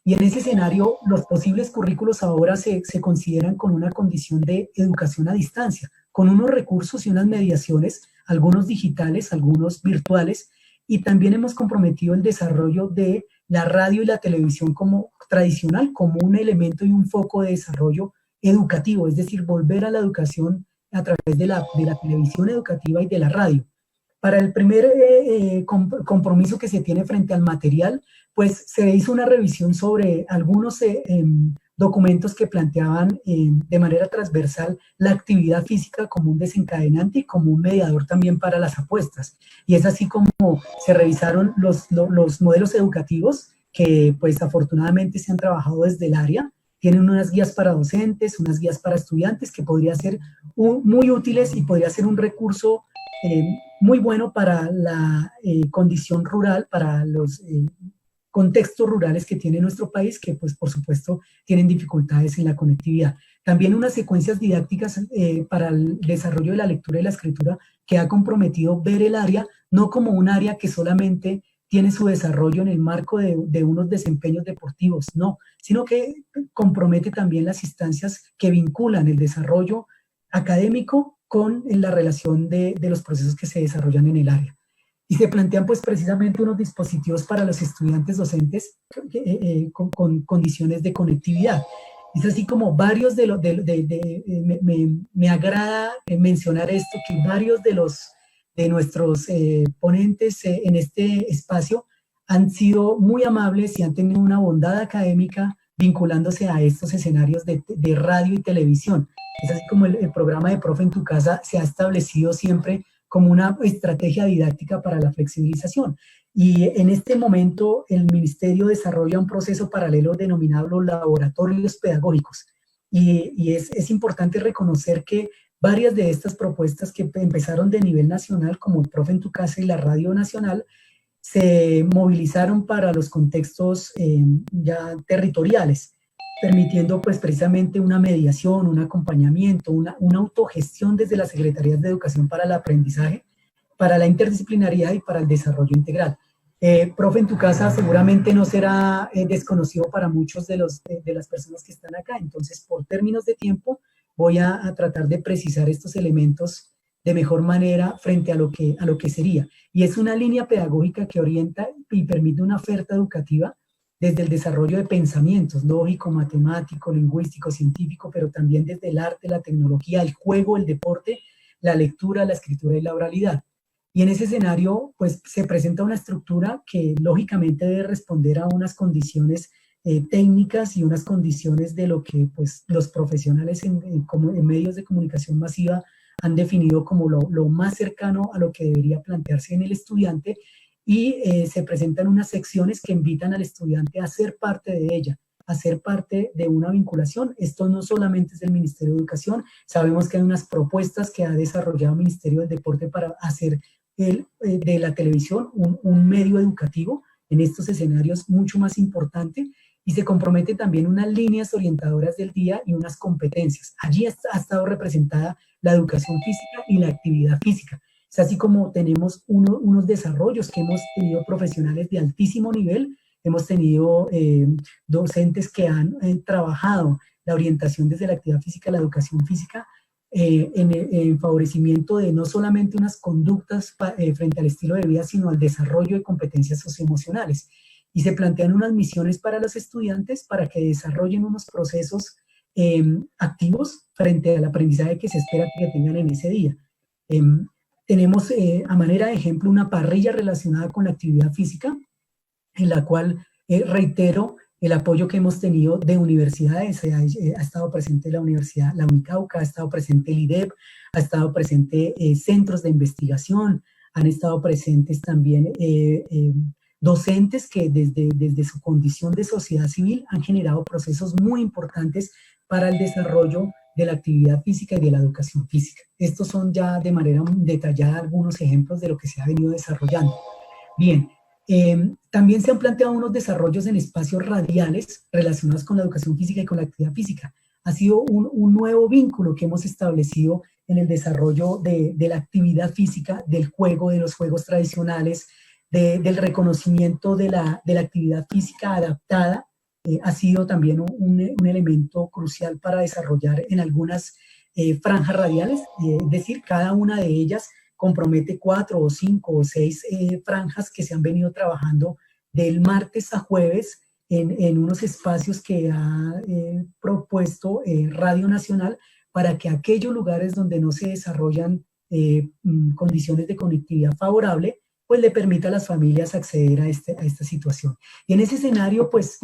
Y en ese escenario, los posibles currículos ahora se consideran con una condición de educación a distancia, con unos recursos y unas mediaciones, algunos digitales, algunos virtuales, y también hemos comprometido el desarrollo de la radio y la televisión como tradicional, como un elemento y un foco de desarrollo educativo, es decir, volver a la educación a través de la televisión educativa y de la radio. Para el primer compromiso que se tiene frente al material, pues se hizo una revisión sobre algunos documentos que planteaban de manera transversal la actividad física como un desencadenante y como un mediador también para las apuestas. Y es así como se revisaron los modelos educativos que pues afortunadamente se han trabajado desde el área. Tienen unas guías para docentes, unas guías para estudiantes que podrían ser muy útiles y podría ser un recurso muy bueno para la condición rural, para los contextos rurales que tiene nuestro país, que pues por supuesto tienen dificultades en la conectividad. También unas secuencias didácticas para el desarrollo de la lectura y la escritura que ha comprometido ver el área no como un área que solamente tiene su desarrollo en el marco de unos desempeños deportivos, no, sino que compromete también las instancias que vinculan el desarrollo académico con la relación de los procesos que se desarrollan en el área. Y se plantean pues precisamente unos dispositivos para los estudiantes docentes con condiciones de conectividad. Es así como varios me agrada mencionar esto, que varios de nuestros ponentes en este espacio han sido muy amables y han tenido una bondad académica vinculándose a estos escenarios de radio y televisión. Es así como el programa de Profe en tu Casa se ha establecido siempre como una estrategia didáctica para la flexibilización. Y en este momento el Ministerio desarrolla un proceso paralelo denominado los laboratorios pedagógicos. Y es importante reconocer que varias de estas propuestas que empezaron de nivel nacional, como el Profe en tu Casa y la Radio Nacional, se movilizaron para los contextos ya territoriales, permitiendo pues precisamente una mediación, un acompañamiento, una autogestión desde las Secretarías de Educación para el aprendizaje, para la interdisciplinariedad y para el desarrollo integral. Profe en tu Casa seguramente no será desconocido para muchos de las personas que están acá, entonces por términos de tiempo voy a tratar de precisar estos elementos de mejor manera frente a lo que sería. Y es una línea pedagógica que orienta y permite una oferta educativa desde el desarrollo de pensamientos lógico, matemático, lingüístico, científico, pero también desde el arte, la tecnología, el juego, el deporte, la lectura, la escritura y la oralidad. Y en ese escenario, pues se presenta una estructura que lógicamente debe responder a unas condiciones técnicas y unas condiciones de lo que pues, los profesionales en medios de comunicación masiva han definido como lo más cercano a lo que debería plantearse en el estudiante, y se presentan unas secciones que invitan al estudiante a ser parte de ella, a ser parte de una vinculación. Esto no solamente es del Ministerio de Educación, sabemos que hay unas propuestas que ha desarrollado el Ministerio del Deporte para hacer de la televisión un medio educativo en estos escenarios mucho más importante, y se compromete también unas líneas orientadoras del día y unas competencias. Allí ha estado representada la educación física y la actividad física. Es así como tenemos unos desarrollos que hemos tenido profesionales de altísimo nivel, hemos tenido docentes que han trabajado la orientación desde la actividad física, la educación física, en favorecimiento de no solamente unas conductas frente al estilo de vida, sino al desarrollo de competencias socioemocionales. Y se plantean unas misiones para los estudiantes para que desarrollen unos procesos activos frente al aprendizaje que se espera que tengan en ese día. Tenemos a manera de ejemplo una parrilla relacionada con la actividad física, en la cual reitero el apoyo que hemos tenido de universidades. Ha estado presente la universidad, la Unicauca, ha estado presente el IDEP, ha estado presente centros de investigación, han estado presentes también docentes que desde su condición de sociedad civil han generado procesos muy importantes para el desarrollo de la actividad física y de la educación física. Estos son ya de manera detallada algunos ejemplos de lo que se ha venido desarrollando. Bien, también se han planteado unos desarrollos en espacios radiales relacionados con la educación física y con la actividad física. Ha sido un nuevo vínculo que hemos establecido en el desarrollo de la actividad física, del juego, de los juegos tradicionales, del reconocimiento de la actividad física adaptada. Ha sido también un elemento crucial para desarrollar en algunas franjas radiales, es decir, cada una de ellas compromete 4 o 5 o 6 franjas que se han venido trabajando del martes a jueves en unos espacios que ha propuesto Radio Nacional para que aquellos lugares donde no se desarrollan condiciones de conectividad favorable, pues le permita a las familias acceder a esta situación. Y en ese escenario, pues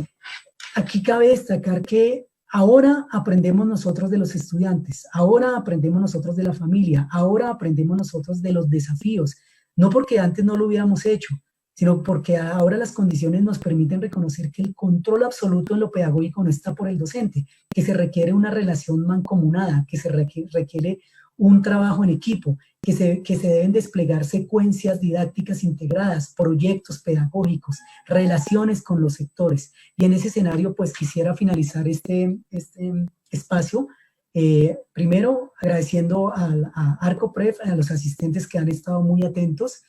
aquí cabe destacar que ahora aprendemos nosotros de los estudiantes, ahora aprendemos nosotros de la familia, ahora aprendemos nosotros de los desafíos, no porque antes no lo hubiéramos hecho, sino porque ahora las condiciones nos permiten reconocer que el control absoluto en lo pedagógico no está por el docente, que se requiere una relación mancomunada, que se requiere un trabajo en equipo, que se deben desplegar secuencias didácticas integradas, proyectos pedagógicos, relaciones con los sectores. Y en ese escenario, pues quisiera finalizar este espacio, primero agradeciendo a ArcoPref, a los asistentes que han estado muy atentos,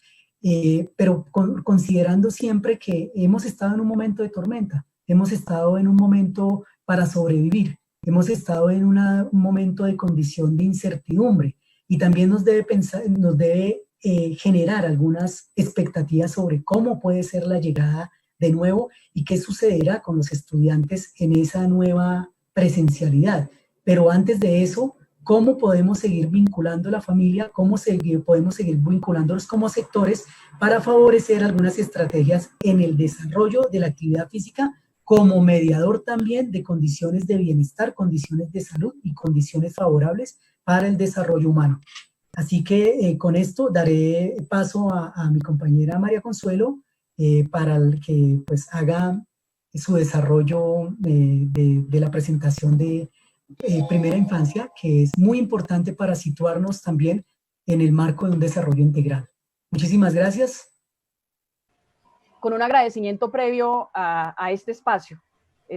pero considerando siempre que hemos estado en un momento de tormenta, hemos estado en un momento para sobrevivir, hemos estado en un momento de condición de incertidumbre y también nos debe generar algunas expectativas sobre cómo puede ser la llegada de nuevo y qué sucederá con los estudiantes en esa nueva presencialidad. Pero antes de eso, ¿cómo podemos seguir vinculando a la familia? ¿Cómo podemos seguir vinculándolos como sectores para favorecer algunas estrategias en el desarrollo de la actividad física como mediador también de condiciones de bienestar, condiciones de salud y condiciones favorables para el desarrollo humano? Así que con esto daré paso a mi compañera María Consuelo para que pues haga su desarrollo de la presentación de primera infancia, que es muy importante para situarnos también en el marco de un desarrollo integral. Muchísimas gracias. Con un agradecimiento previo a este espacio.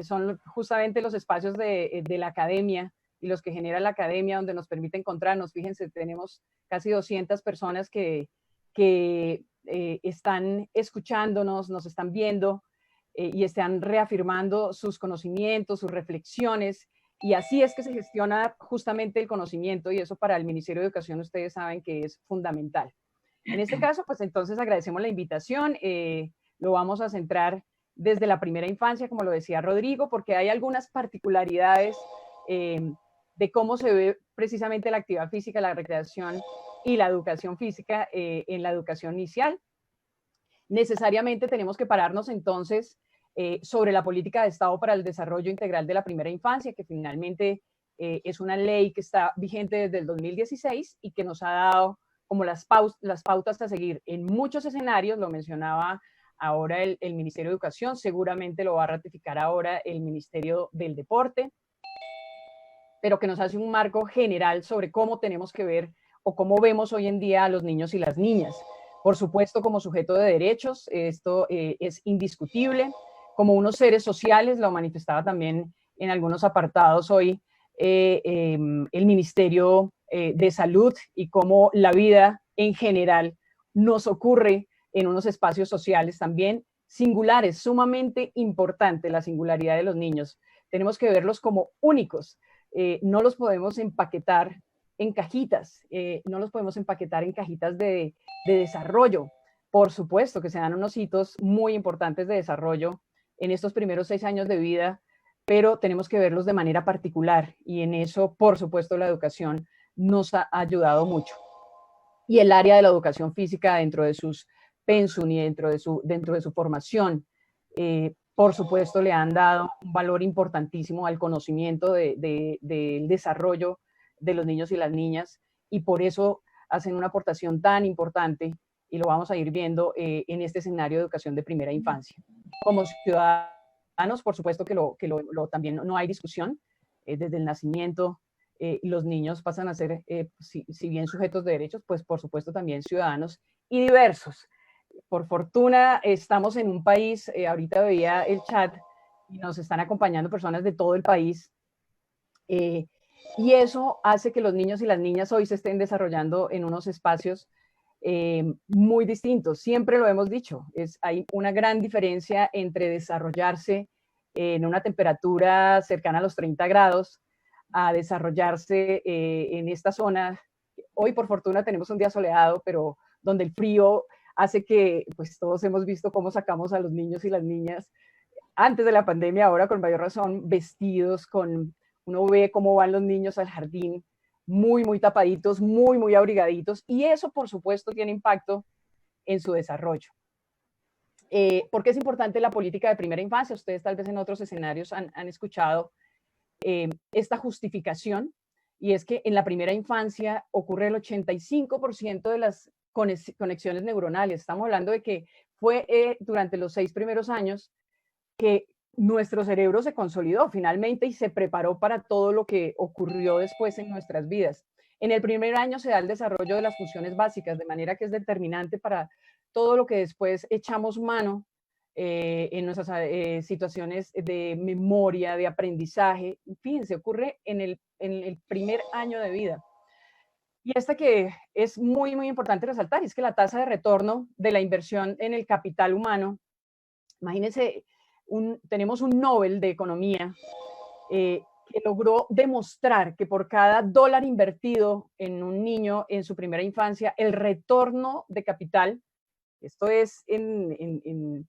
Son justamente los espacios de la academia y los que genera la academia donde nos permite encontrarnos. Fíjense, tenemos casi 200 personas que están escuchándonos, nos están viendo y están reafirmando sus conocimientos, sus reflexiones. Y así es que se gestiona justamente el conocimiento y eso para el Ministerio de Educación ustedes saben que es fundamental. En este caso, pues entonces agradecemos la invitación. Lo vamos a centrar desde la primera infancia, como lo decía Rodrigo, porque hay algunas particularidades de cómo se ve precisamente la actividad física, la recreación y la educación física en la educación inicial. Necesariamente tenemos que pararnos entonces sobre la política de Estado para el desarrollo integral de la primera infancia, que finalmente es una ley que está vigente desde el 2016 y que nos ha dado como las pautas a seguir en muchos escenarios. Lo mencionaba ahora el Ministerio de Educación, seguramente lo va a ratificar ahora el Ministerio del Deporte, pero que nos hace un marco general sobre cómo tenemos que ver o cómo vemos hoy en día a los niños y las niñas. Por supuesto, como sujeto de derechos, esto es indiscutible. Como unos seres sociales, lo manifestaba también en algunos apartados hoy el Ministerio de Salud y cómo la vida en general, nos ocurre en unos espacios sociales también singulares, sumamente importante la singularidad de los niños. Tenemos que verlos como únicos, no los podemos empaquetar en cajitas, no los podemos empaquetar en cajitas de desarrollo. Por supuesto que se dan unos hitos muy importantes de desarrollo en estos primeros 6 años de vida, pero tenemos que verlos de manera particular y en eso, por supuesto, la educación nos ha ayudado mucho. Y el área de la educación física dentro de sus pensum y dentro de su formación, por supuesto, le han dado un valor importantísimo al conocimiento del desarrollo de los niños y las niñas, y por eso hacen una aportación tan importante, y lo vamos a ir viendo en este escenario de educación de primera infancia. Como ciudadanos, por supuesto que también no hay discusión, desde el nacimiento los niños pasan a ser, si bien sujetos de derechos, pues por supuesto también ciudadanos y diversos. Por fortuna estamos en un país, ahorita veía el chat y nos están acompañando personas de todo el país, y eso hace que los niños y las niñas hoy se estén desarrollando en unos espacios muy distintos. Siempre lo hemos dicho, hay una gran diferencia entre desarrollarse en una temperatura cercana a los 30 grados a desarrollarse en esta zona. Hoy por fortuna tenemos un día soleado, pero donde el frío hace que pues todos hemos visto cómo sacamos a los niños y las niñas antes de la pandemia, ahora con mayor razón, vestidos, uno ve cómo van los niños al jardín, muy, muy tapaditos, muy, muy abrigaditos, y eso, por supuesto, tiene impacto en su desarrollo. ¿Por qué es importante la política de primera infancia? Ustedes tal vez en otros escenarios han escuchado esta justificación, y es que en la primera infancia ocurre el 85% de las conexiones neuronales. Estamos hablando de que fue durante los 6 primeros años que nuestro cerebro se consolidó finalmente y se preparó para todo lo que ocurrió después en nuestras vidas. En el primer año se da el desarrollo de las funciones básicas, de manera que es determinante para todo lo que después echamos mano en nuestras situaciones de memoria, de aprendizaje. Fíjense, ocurre en el primer año de vida. Y esta que es muy, muy importante resaltar, es que la tasa de retorno de la inversión en el capital humano, imagínense, tenemos un Nobel de Economía que logró demostrar que por cada $1 invertido en un niño en su primera infancia, el retorno de capital, esto es en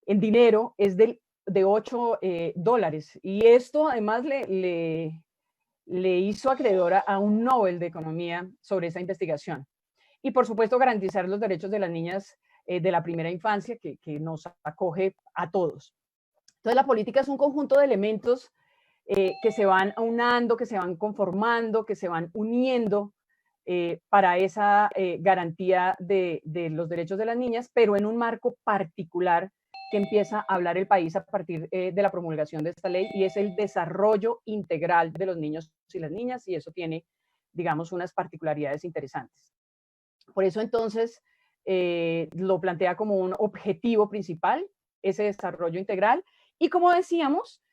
dinero, es de $8. Y esto además le hizo acreedora a un Nobel de Economía sobre esa investigación. Y por supuesto garantizar los derechos de las niñas de la primera infancia que nos acoge a todos. Entonces la política es un conjunto de elementos que se van aunando, que se van conformando, que se van uniendo para esa garantía de los derechos de las niñas, pero en un marco particular que empieza a hablar el país a partir de la promulgación de esta ley, y es el desarrollo integral de los niños y las niñas, y eso tiene, digamos, unas particularidades interesantes. Por eso entonces lo plantea como un objetivo principal, ese desarrollo integral. Y como decíamos,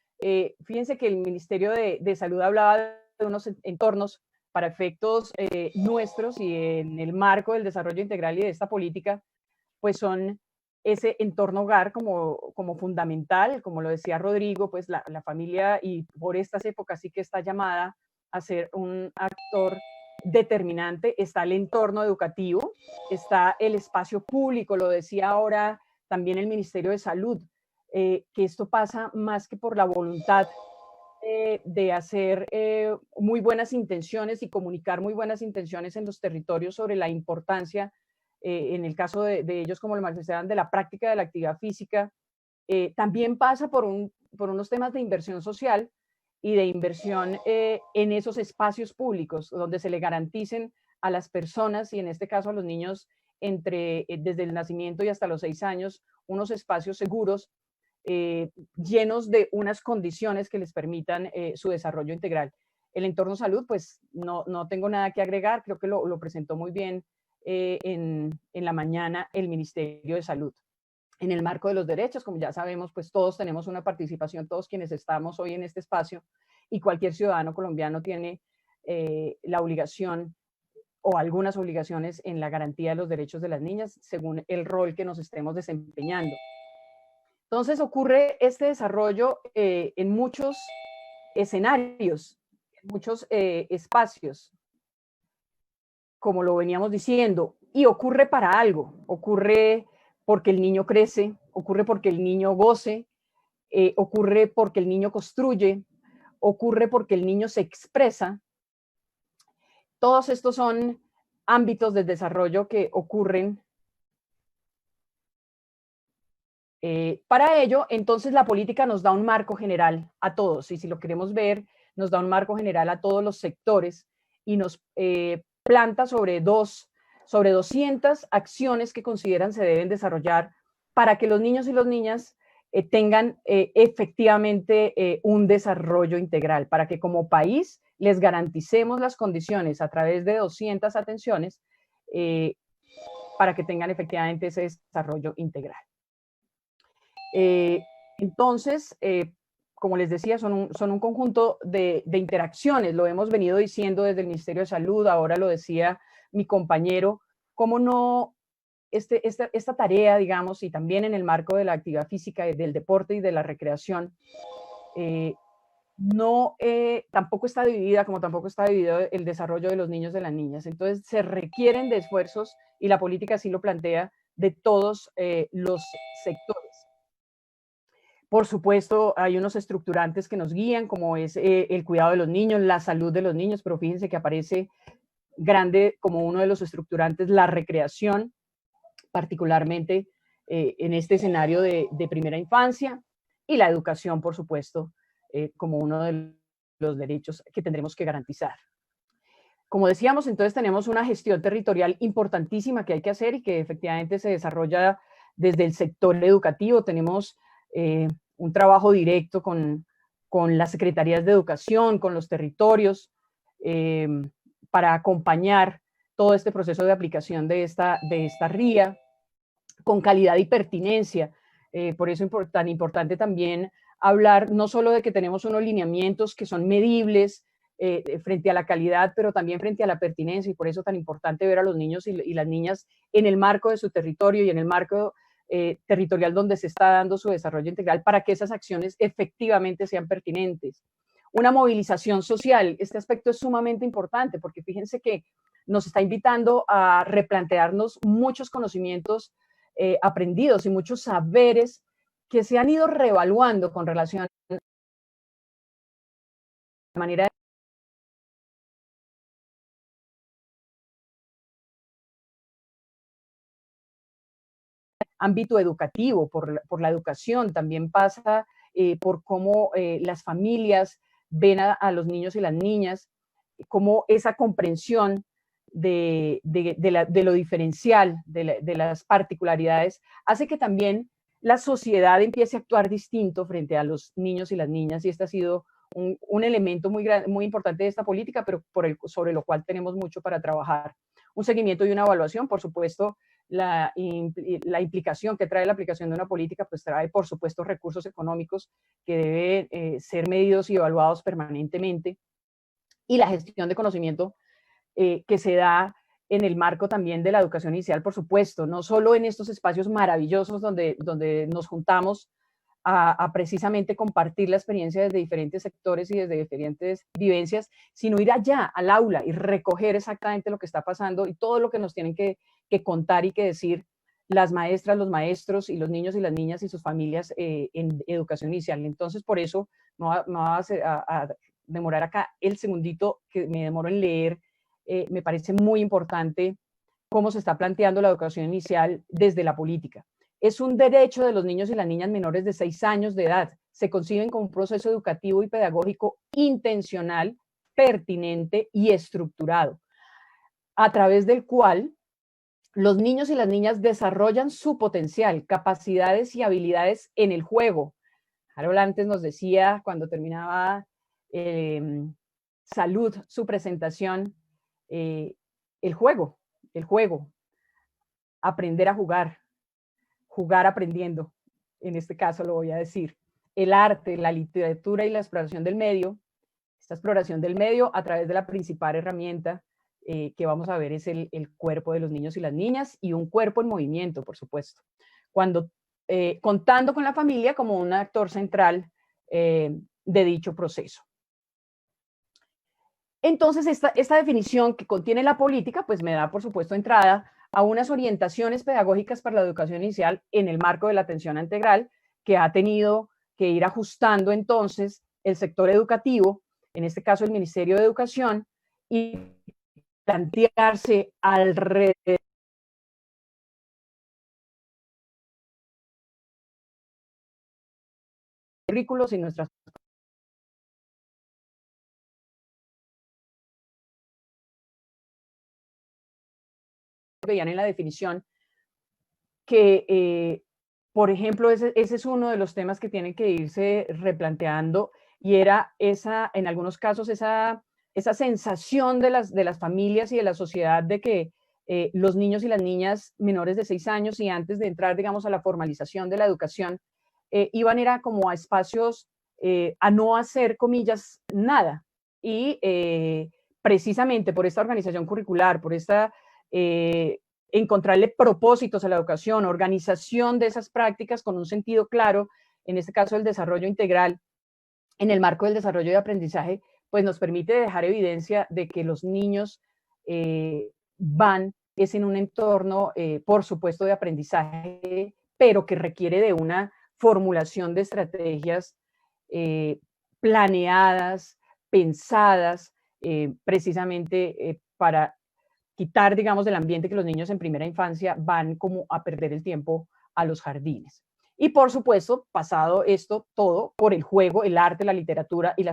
fíjense que el Ministerio de Salud hablaba de unos entornos para efectos nuestros, y en el marco del desarrollo integral y de esta política, pues son ese entorno hogar como fundamental, como lo decía Rodrigo, pues la familia, y por estas épocas sí que está llamada a ser un actor determinante. Está el entorno educativo, está el espacio público, lo decía ahora también el Ministerio de Salud, que esto pasa más que por la voluntad de hacer muy buenas intenciones y comunicar muy buenas intenciones en los territorios sobre la importancia, en el caso de ellos, como lo manifestaban, de la práctica de la actividad física. También pasa por unos temas de inversión social y de inversión en esos espacios públicos donde se le garanticen a las personas, y en este caso a los niños desde el nacimiento y hasta los 6 años, unos espacios seguros, llenos de unas condiciones que les permitan su desarrollo integral. El entorno salud, pues no tengo nada que agregar, creo que lo presentó muy bien en la mañana el Ministerio de Salud. En el marco de los derechos, como ya sabemos, pues todos tenemos una participación, todos quienes estamos hoy en este espacio, y cualquier ciudadano colombiano tiene la obligación o algunas obligaciones en la garantía de los derechos de las niñas según el rol que nos estemos desempeñando. Entonces ocurre este desarrollo en muchos escenarios, en muchos espacios, como lo veníamos diciendo, y ocurre para algo, ocurre porque el niño crece, ocurre porque el niño goce, ocurre porque el niño construye, ocurre porque el niño se expresa. Todos estos son ámbitos de desarrollo que ocurren. Para ello, entonces, la política nos da un marco general a todos, y si lo queremos ver, nos da un marco general a todos los sectores y nos planta sobre 200 acciones que consideran se deben desarrollar para que los niños y las niñas tengan efectivamente un desarrollo integral, para que como país les garanticemos las condiciones a través de 200 atenciones para que tengan efectivamente ese desarrollo integral. Entonces, como les decía, son un conjunto de interacciones, lo hemos venido diciendo desde el Ministerio de Salud, ahora lo decía mi compañero, cómo no, esta tarea, digamos, y también en el marco de la actividad física, del deporte y de la recreación, tampoco está dividida, como tampoco está dividido el desarrollo de los niños y de las niñas. Entonces, se requieren de esfuerzos, y la política así lo plantea, de todos los sectores. Por supuesto, hay unos estructurantes que nos guían, como es el cuidado de los niños, la salud de los niños, pero fíjense que aparece grande como uno de los estructurantes la recreación, particularmente en este escenario de primera infancia, y la educación, por supuesto, como uno de los derechos que tendremos que garantizar. Como decíamos, entonces tenemos una gestión territorial importantísima que hay que hacer y que efectivamente se desarrolla desde el sector educativo. Tenemos un trabajo directo con las secretarías de educación, con los territorios, para acompañar todo este proceso de aplicación de esta RIA, con calidad y pertinencia. Por eso es tan importante también hablar no solo de que tenemos unos lineamientos que son medibles frente a la calidad, pero también frente a la pertinencia, y por eso es tan importante ver a los niños y las niñas en el marco de su territorio y en el marco territorial donde se está dando su desarrollo integral, para que esas acciones efectivamente sean pertinentes. Una movilización social, este aspecto es sumamente importante, porque fíjense que nos está invitando a replantearnos muchos conocimientos aprendidos y muchos saberes que se han ido reevaluando con relación a la manera de ámbito educativo, por la educación, también pasa por cómo las familias ven a los niños y las niñas, cómo esa comprensión de lo diferencial, de las particularidades, hace que también la sociedad empiece a actuar distinto frente a los niños y las niñas, y este ha sido un elemento muy importante de esta política, pero sobre lo cual tenemos mucho para trabajar. Un seguimiento y una evaluación, por supuesto. La implicación que trae la aplicación de una política, pues trae, por supuesto, recursos económicos que deben ser medidos y evaluados permanentemente, y la gestión de conocimiento que se da en el marco también de la educación inicial, por supuesto, no solo en estos espacios maravillosos donde nos juntamos a precisamente compartir la experiencia desde diferentes sectores y desde diferentes vivencias, sino ir allá al aula y recoger exactamente lo que está pasando y todo lo que nos tienen que contar y que decir las maestras, los maestros y los niños y las niñas y sus familias en educación inicial. Entonces, por eso no va a demorar acá el segundito que me demoro en leer. Me parece muy importante cómo se está planteando la educación inicial desde la política. Es un derecho de los niños y las niñas menores de 6 años de edad. Se conciben como un proceso educativo y pedagógico intencional, pertinente y estructurado, a través del cual los niños y las niñas desarrollan su potencial, capacidades y habilidades en el juego. Harold antes nos decía, cuando terminaba Salud, su presentación, el juego, aprender a jugar aprendiendo, en este caso lo voy a decir, el arte, la literatura y la exploración del medio, esta exploración del medio a través de la principal herramienta que vamos a ver es el cuerpo de los niños y las niñas, y un cuerpo en movimiento, por supuesto. Contando con la familia como un actor central de dicho proceso. Entonces, esta definición que contiene la política, pues me da, por supuesto, entrada a unas orientaciones pedagógicas para la educación inicial en el marco de la atención integral, que ha tenido que ir ajustando entonces el sector educativo, en este caso el Ministerio de Educación, y plantearse alrededor de currículos y nuestras veían en la definición que, por ejemplo, ese es uno de los temas que tienen que irse replanteando, y era en algunos casos, esa sensación de las familias y de la sociedad de que los niños y las niñas menores de 6 años y antes de entrar, digamos, a la formalización de la educación, era como a espacios a no hacer, comillas, nada. Y precisamente por esta organización curricular, por esta encontrarle propósitos a la educación, organización de esas prácticas con un sentido claro, en este caso el desarrollo integral, en el marco del desarrollo de aprendizaje, pues nos permite dejar evidencia de que los niños es en un entorno, por supuesto, de aprendizaje, pero que requiere de una formulación de estrategias planeadas, pensadas, precisamente para quitar, digamos, del ambiente que los niños en primera infancia van como a perder el tiempo a los jardines. Y por supuesto, pasado esto todo por el juego, el arte, la literatura y la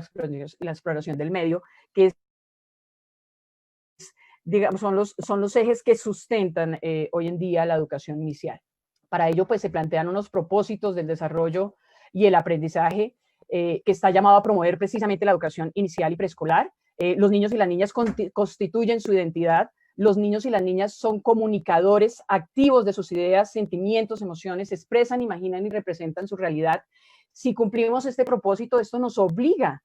exploración del medio, que es, digamos, son los ejes que sustentan hoy en día la educación inicial. Para ello, pues se plantean unos propósitos del desarrollo y el aprendizaje que está llamado a promover precisamente la educación inicial y preescolar. Los niños y las niñas constituyen su identidad. Los niños y las niñas son comunicadores activos de sus ideas, sentimientos, emociones, expresan, imaginan y representan su realidad. Si cumplimos este propósito, esto nos obliga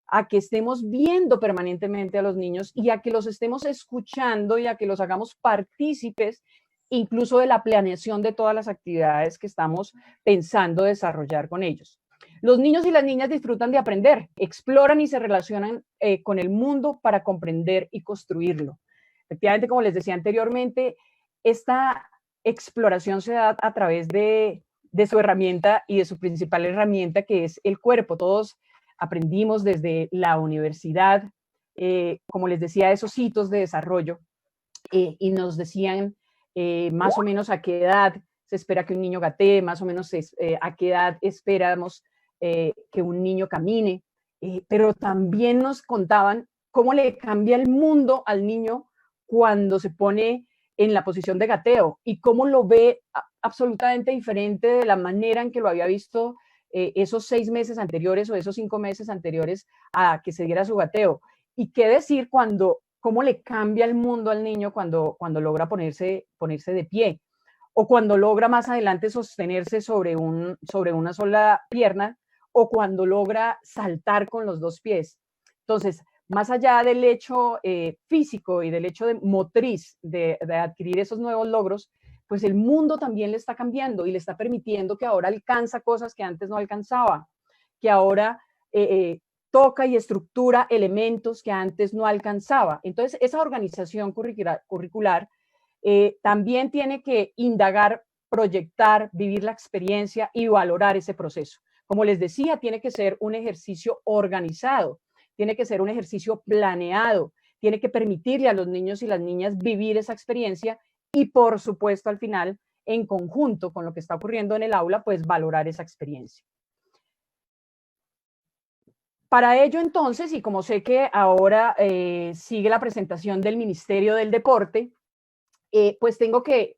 a que estemos viendo permanentemente a los niños y a que los estemos escuchando y a que los hagamos partícipes incluso de la planeación de todas las actividades que estamos pensando desarrollar con ellos. Los niños y las niñas disfrutan de aprender, exploran y se relacionan con el mundo para comprender y construirlo. Efectivamente, como les decía anteriormente, esta exploración se da a través de su herramienta y de su principal herramienta, que es el cuerpo. Todos aprendimos desde la universidad, como les decía, esos hitos de desarrollo, y nos decían más o menos a qué edad se espera que un niño gatee, más o menos a qué edad esperamos que un niño camine, pero también nos contaban cómo le cambia el mundo al niño cuando se pone en la posición de gateo y cómo lo ve absolutamente diferente de la manera en que lo había visto esos 6 meses anteriores o esos 5 meses anteriores a que se diera su gateo. Y qué decir cómo le cambia el mundo al niño cuando logra ponerse de pie, o cuando logra más adelante sostenerse sobre una sola pierna, o cuando logra saltar con los 2 pies. Entonces, más allá del hecho físico y del hecho motriz de adquirir esos nuevos logros, pues el mundo también le está cambiando y le está permitiendo que ahora alcanza cosas que antes no alcanzaba, que ahora toca y estructura elementos que antes no alcanzaba. Entonces, esa organización curricular también tiene que indagar, proyectar, vivir la experiencia y valorar ese proceso. Como les decía, tiene que ser un ejercicio organizado, tiene que ser un ejercicio planeado, tiene que permitirle a los niños y las niñas vivir esa experiencia y, por supuesto, al final, en conjunto con lo que está ocurriendo en el aula, pues valorar esa experiencia. Para ello, entonces, y como sé que ahora sigue la presentación del Ministerio del Deporte, pues tengo que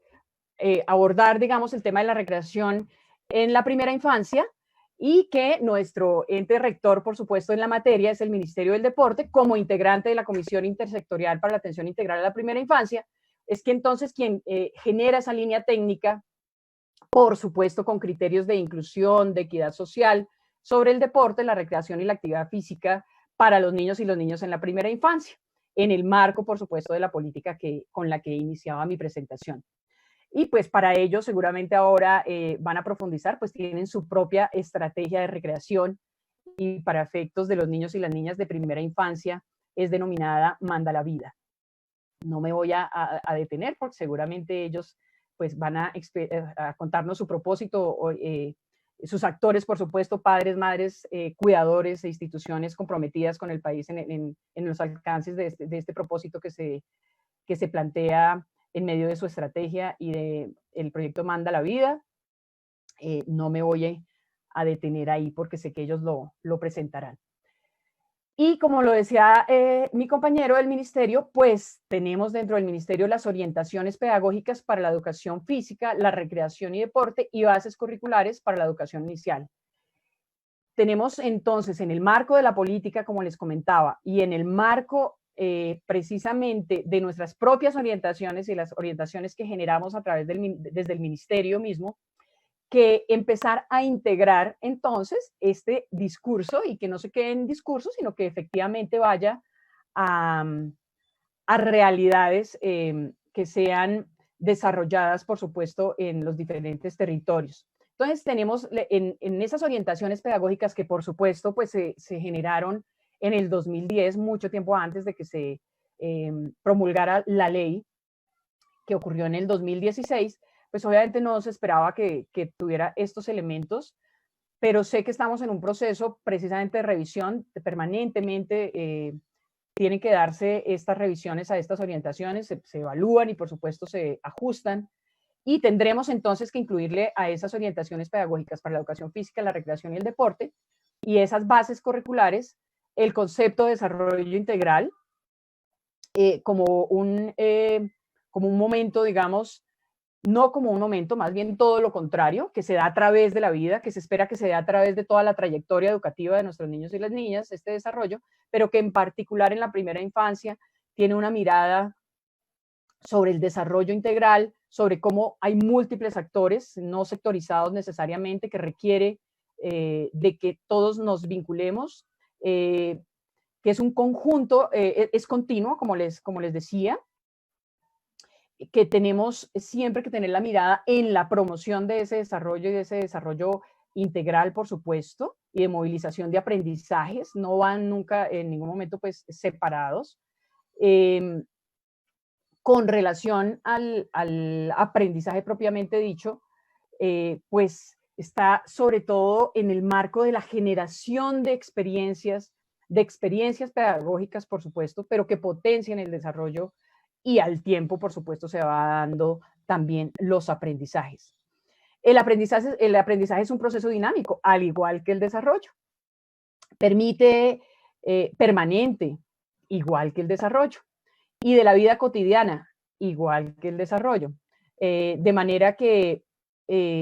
abordar, digamos, el tema de la recreación en la primera infancia, y que nuestro ente rector, por supuesto, en la materia es el Ministerio del Deporte, como integrante de la Comisión Intersectorial para la Atención Integral a la Primera Infancia. Es que entonces quien genera esa línea técnica, por supuesto con criterios de inclusión, de equidad social, sobre el deporte, la recreación y la actividad física para los niños y los niños en la primera infancia. en el marco, por supuesto, de la política con la que iniciaba mi presentación. Y pues para ello seguramente ahora van a profundizar, pues tienen su propia estrategia de recreación y para efectos de los niños y las niñas de primera infancia es denominada Manda la Vida. No me voy a detener porque seguramente ellos pues van a contarnos su propósito, sus actores, por supuesto, padres, madres, cuidadores e instituciones comprometidas con el país en los alcances de este propósito que se plantea en medio de su estrategia y del proyecto Manda la Vida. No me voy a detener ahí porque sé que ellos lo presentarán. Y como lo decía mi compañero del ministerio, pues tenemos dentro del ministerio las orientaciones pedagógicas para la educación física, la recreación y deporte y bases curriculares para la educación inicial. Tenemos entonces en el marco de la política, como les comentaba, y en el marco precisamente de nuestras propias orientaciones y las orientaciones que generamos a través desde el ministerio mismo, que empezar a integrar entonces este discurso y que no se quede en discurso, sino que efectivamente vaya a realidades que sean desarrolladas, por supuesto, en los diferentes territorios. Entonces tenemos en esas orientaciones pedagógicas que por supuesto pues se generaron en el 2010, mucho tiempo antes de que se promulgara la ley que ocurrió en el 2016, pues obviamente no se esperaba que tuviera estos elementos, pero sé que estamos en un proceso precisamente de revisión, permanentemente tienen que darse estas revisiones a estas orientaciones, se evalúan y por supuesto se ajustan, y tendremos entonces que incluirle a esas orientaciones pedagógicas para la educación física, la recreación y el deporte, y esas bases curriculares, el concepto de desarrollo integral, como un momento, digamos, no como un momento, más bien todo lo contrario, que se da a través de la vida, que se espera que se dé a través de toda la trayectoria educativa de nuestros niños y las niñas, este desarrollo, pero que en particular en la primera infancia tiene una mirada sobre el desarrollo integral, sobre cómo hay múltiples actores, no sectorizados necesariamente, que requiere de que todos nos vinculemos, que es un conjunto, es continuo, como les decía, que tenemos siempre que tener la mirada en la promoción de ese desarrollo y de ese desarrollo integral, por supuesto, y de movilización de aprendizajes, no van nunca en ningún momento pues separados. Con relación al aprendizaje propiamente dicho, pues está sobre todo en el marco de la generación de experiencias pedagógicas, por supuesto, pero que potencian el desarrollo y al tiempo, por supuesto, se va dando también los aprendizajes. El aprendizaje es un proceso dinámico, al igual que el desarrollo. Permite permanente, igual que el desarrollo. Y de la vida cotidiana, igual que el desarrollo. De manera que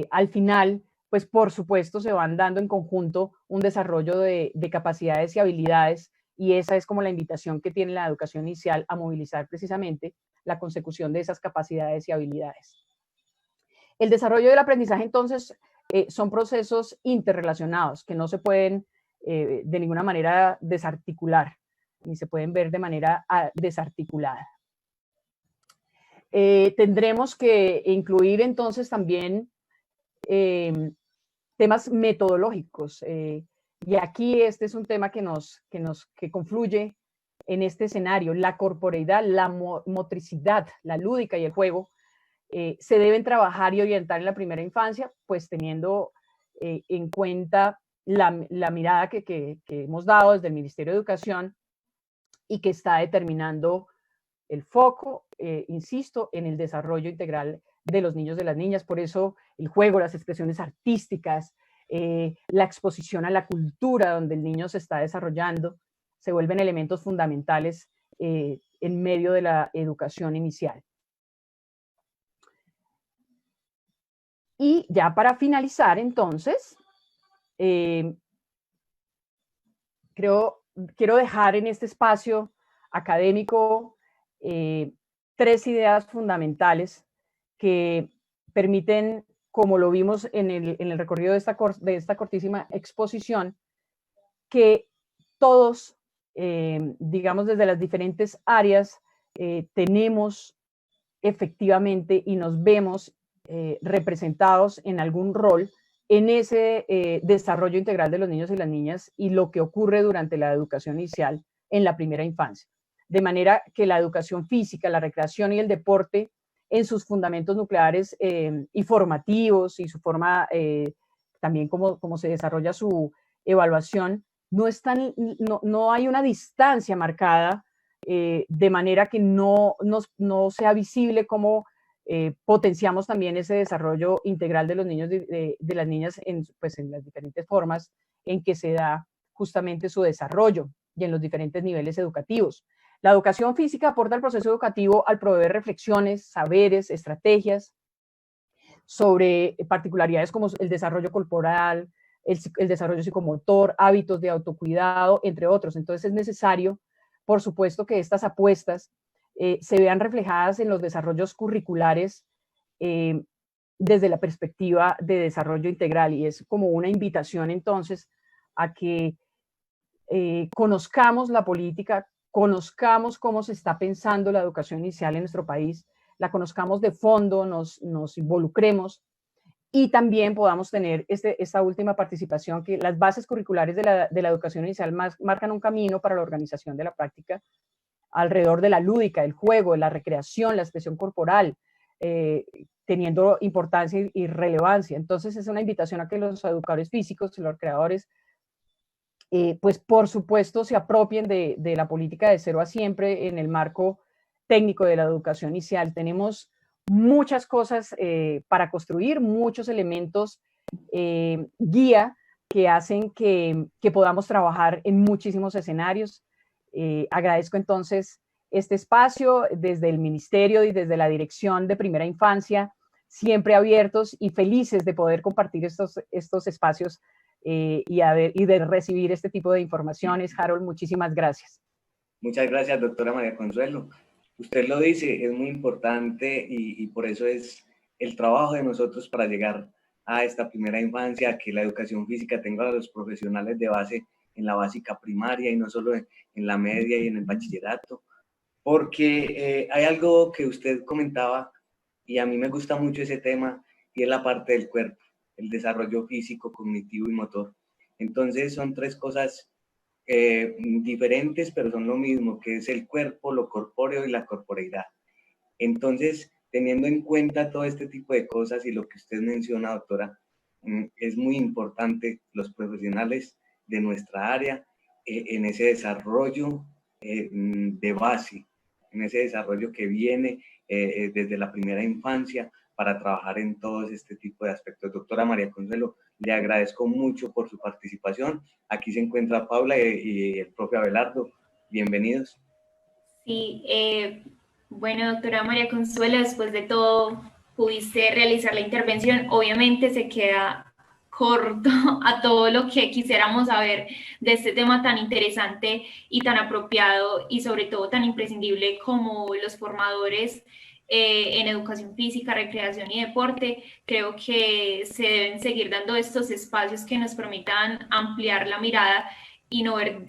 al final, pues por supuesto, se van dando en conjunto un desarrollo de capacidades y habilidades, y esa es como la invitación que tiene la educación inicial a movilizar precisamente la consecución de esas capacidades y habilidades. El desarrollo del aprendizaje, entonces, son procesos interrelacionados que no se pueden de ninguna manera desarticular, ni se pueden ver de manera desarticulada. Tendremos que incluir entonces también temas metodológicos, y aquí este es un tema que confluye en este escenario. La corporeidad, la motricidad, la lúdica y el juego se deben trabajar y orientar en la primera infancia, pues teniendo en cuenta la mirada que hemos dado desde el Ministerio de Educación y que está determinando el foco, insisto, en el desarrollo integral de los niños y de las niñas. Por eso el juego, las expresiones artísticas, la exposición a la cultura donde el niño se está desarrollando, se vuelven elementos fundamentales en medio de la educación inicial. Y ya para finalizar, entonces, quiero dejar en este espacio académico tres ideas fundamentales que permiten, como lo vimos en el recorrido de esta cortísima exposición, que todos digamos, desde las diferentes áreas, tenemos efectivamente y nos vemos representados en algún rol en ese desarrollo integral de los niños y las niñas y lo que ocurre durante la educación inicial en la primera infancia. De manera que la educación física, la recreación y el deporte en sus fundamentos nucleares y formativos y su forma también como se desarrolla su evaluación, no hay una distancia marcada de manera que no sea visible cómo potenciamos también ese desarrollo integral de los niños de las niñas pues en las diferentes formas en que se da justamente su desarrollo y en los diferentes niveles educativos. La educación física aporta al proceso educativo al proveer reflexiones, saberes, estrategias sobre particularidades como el desarrollo corporal, el desarrollo psicomotor, hábitos de autocuidado, entre otros. Entonces es necesario, por supuesto, que estas apuestas se vean reflejadas en los desarrollos curriculares desde la perspectiva de desarrollo integral, y es como una invitación entonces a que conozcamos la política, conozcamos cómo se está pensando la educación inicial en nuestro país, la conozcamos de fondo, nos involucremos y también podamos tener esta última participación, que las bases curriculares de la educación inicial marcan un camino para la organización de la práctica alrededor de la lúdica, el juego, la recreación, la expresión corporal, teniendo importancia y relevancia. Entonces es una invitación a que los educadores físicos, los creadores, pues por supuesto se apropien de la política de cero a siempre en el marco técnico de la educación inicial. Tenemos muchas cosas para construir, muchos elementos guía que hacen que podamos trabajar en muchísimos escenarios. Agradezco entonces este espacio desde el Ministerio y desde la Dirección de Primera Infancia, siempre abiertos y felices de poder compartir estos espacios y de recibir este tipo de informaciones. Harold, muchísimas gracias. Muchas gracias, doctora María Consuelo. Usted lo dice, es muy importante y por eso es el trabajo de nosotros para llegar a esta primera infancia, que la educación física tenga a los profesionales de base en la básica primaria y no solo en la media y en el bachillerato, porque hay algo que usted comentaba y a mí me gusta mucho ese tema, y es la parte del cuerpo, el desarrollo físico, cognitivo y motor. Entonces son tres cosas diferentes, pero son lo mismo, que es el cuerpo, lo corpóreo y la corporeidad. Entonces, teniendo en cuenta todo este tipo de cosas y lo que usted menciona, doctora, es muy importante los profesionales de nuestra área en ese desarrollo de base, en ese desarrollo que viene desde la primera infancia para trabajar en todo este tipo de aspectos. Doctora María Consuelo, le agradezco mucho por su participación. Aquí se encuentra Paula y el propio Abelardo. Bienvenidos. Sí, bueno, doctora María Consuelo, después de todo pudiste realizar la intervención. Obviamente se queda corto a todo lo que quisiéramos saber de este tema tan interesante y tan apropiado y sobre todo tan imprescindible como los formadores en educación física, recreación y deporte. Creo que se deben seguir dando estos espacios que nos permitan ampliar la mirada y no ver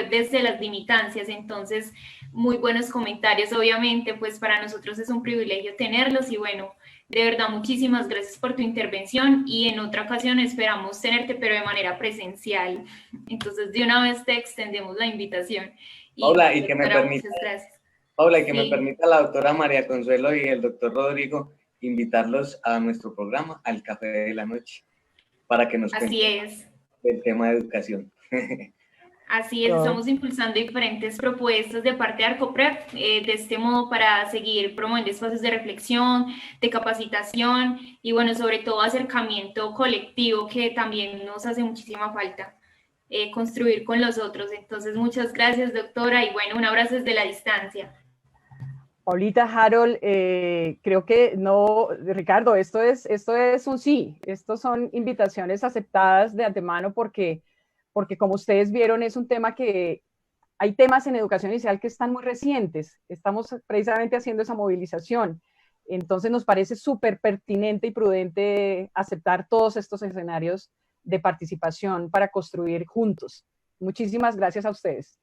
desde las limitancias. Entonces, muy buenos comentarios, obviamente, pues para nosotros es un privilegio tenerlos y bueno, de verdad, muchísimas gracias por tu intervención y en otra ocasión esperamos tenerte, pero de manera presencial. Entonces, de una vez te extendemos la invitación. Paula, y que me permita, Paula, y que sí. me permita la doctora María Consuelo y el doctor Rodrigo invitarlos a nuestro programa, al Café de la Noche, para que nos cuenten del tema de educación. Así es, estamos impulsando diferentes propuestas de parte de Arcoprep, de este modo para seguir promoviendo espacios de reflexión, de capacitación y bueno, sobre todo acercamiento colectivo, que también nos hace muchísima falta construir con los otros. Entonces, muchas gracias, doctora, y bueno, un abrazo desde la distancia. Paulita, Harold, creo que no, Ricardo, esto es un sí, estos son invitaciones aceptadas de antemano porque como ustedes vieron es un tema que hay temas en educación inicial que están muy recientes, estamos precisamente haciendo esa movilización, entonces nos parece súper pertinente y prudente aceptar todos estos escenarios de participación para construir juntos Muchísimas gracias a ustedes.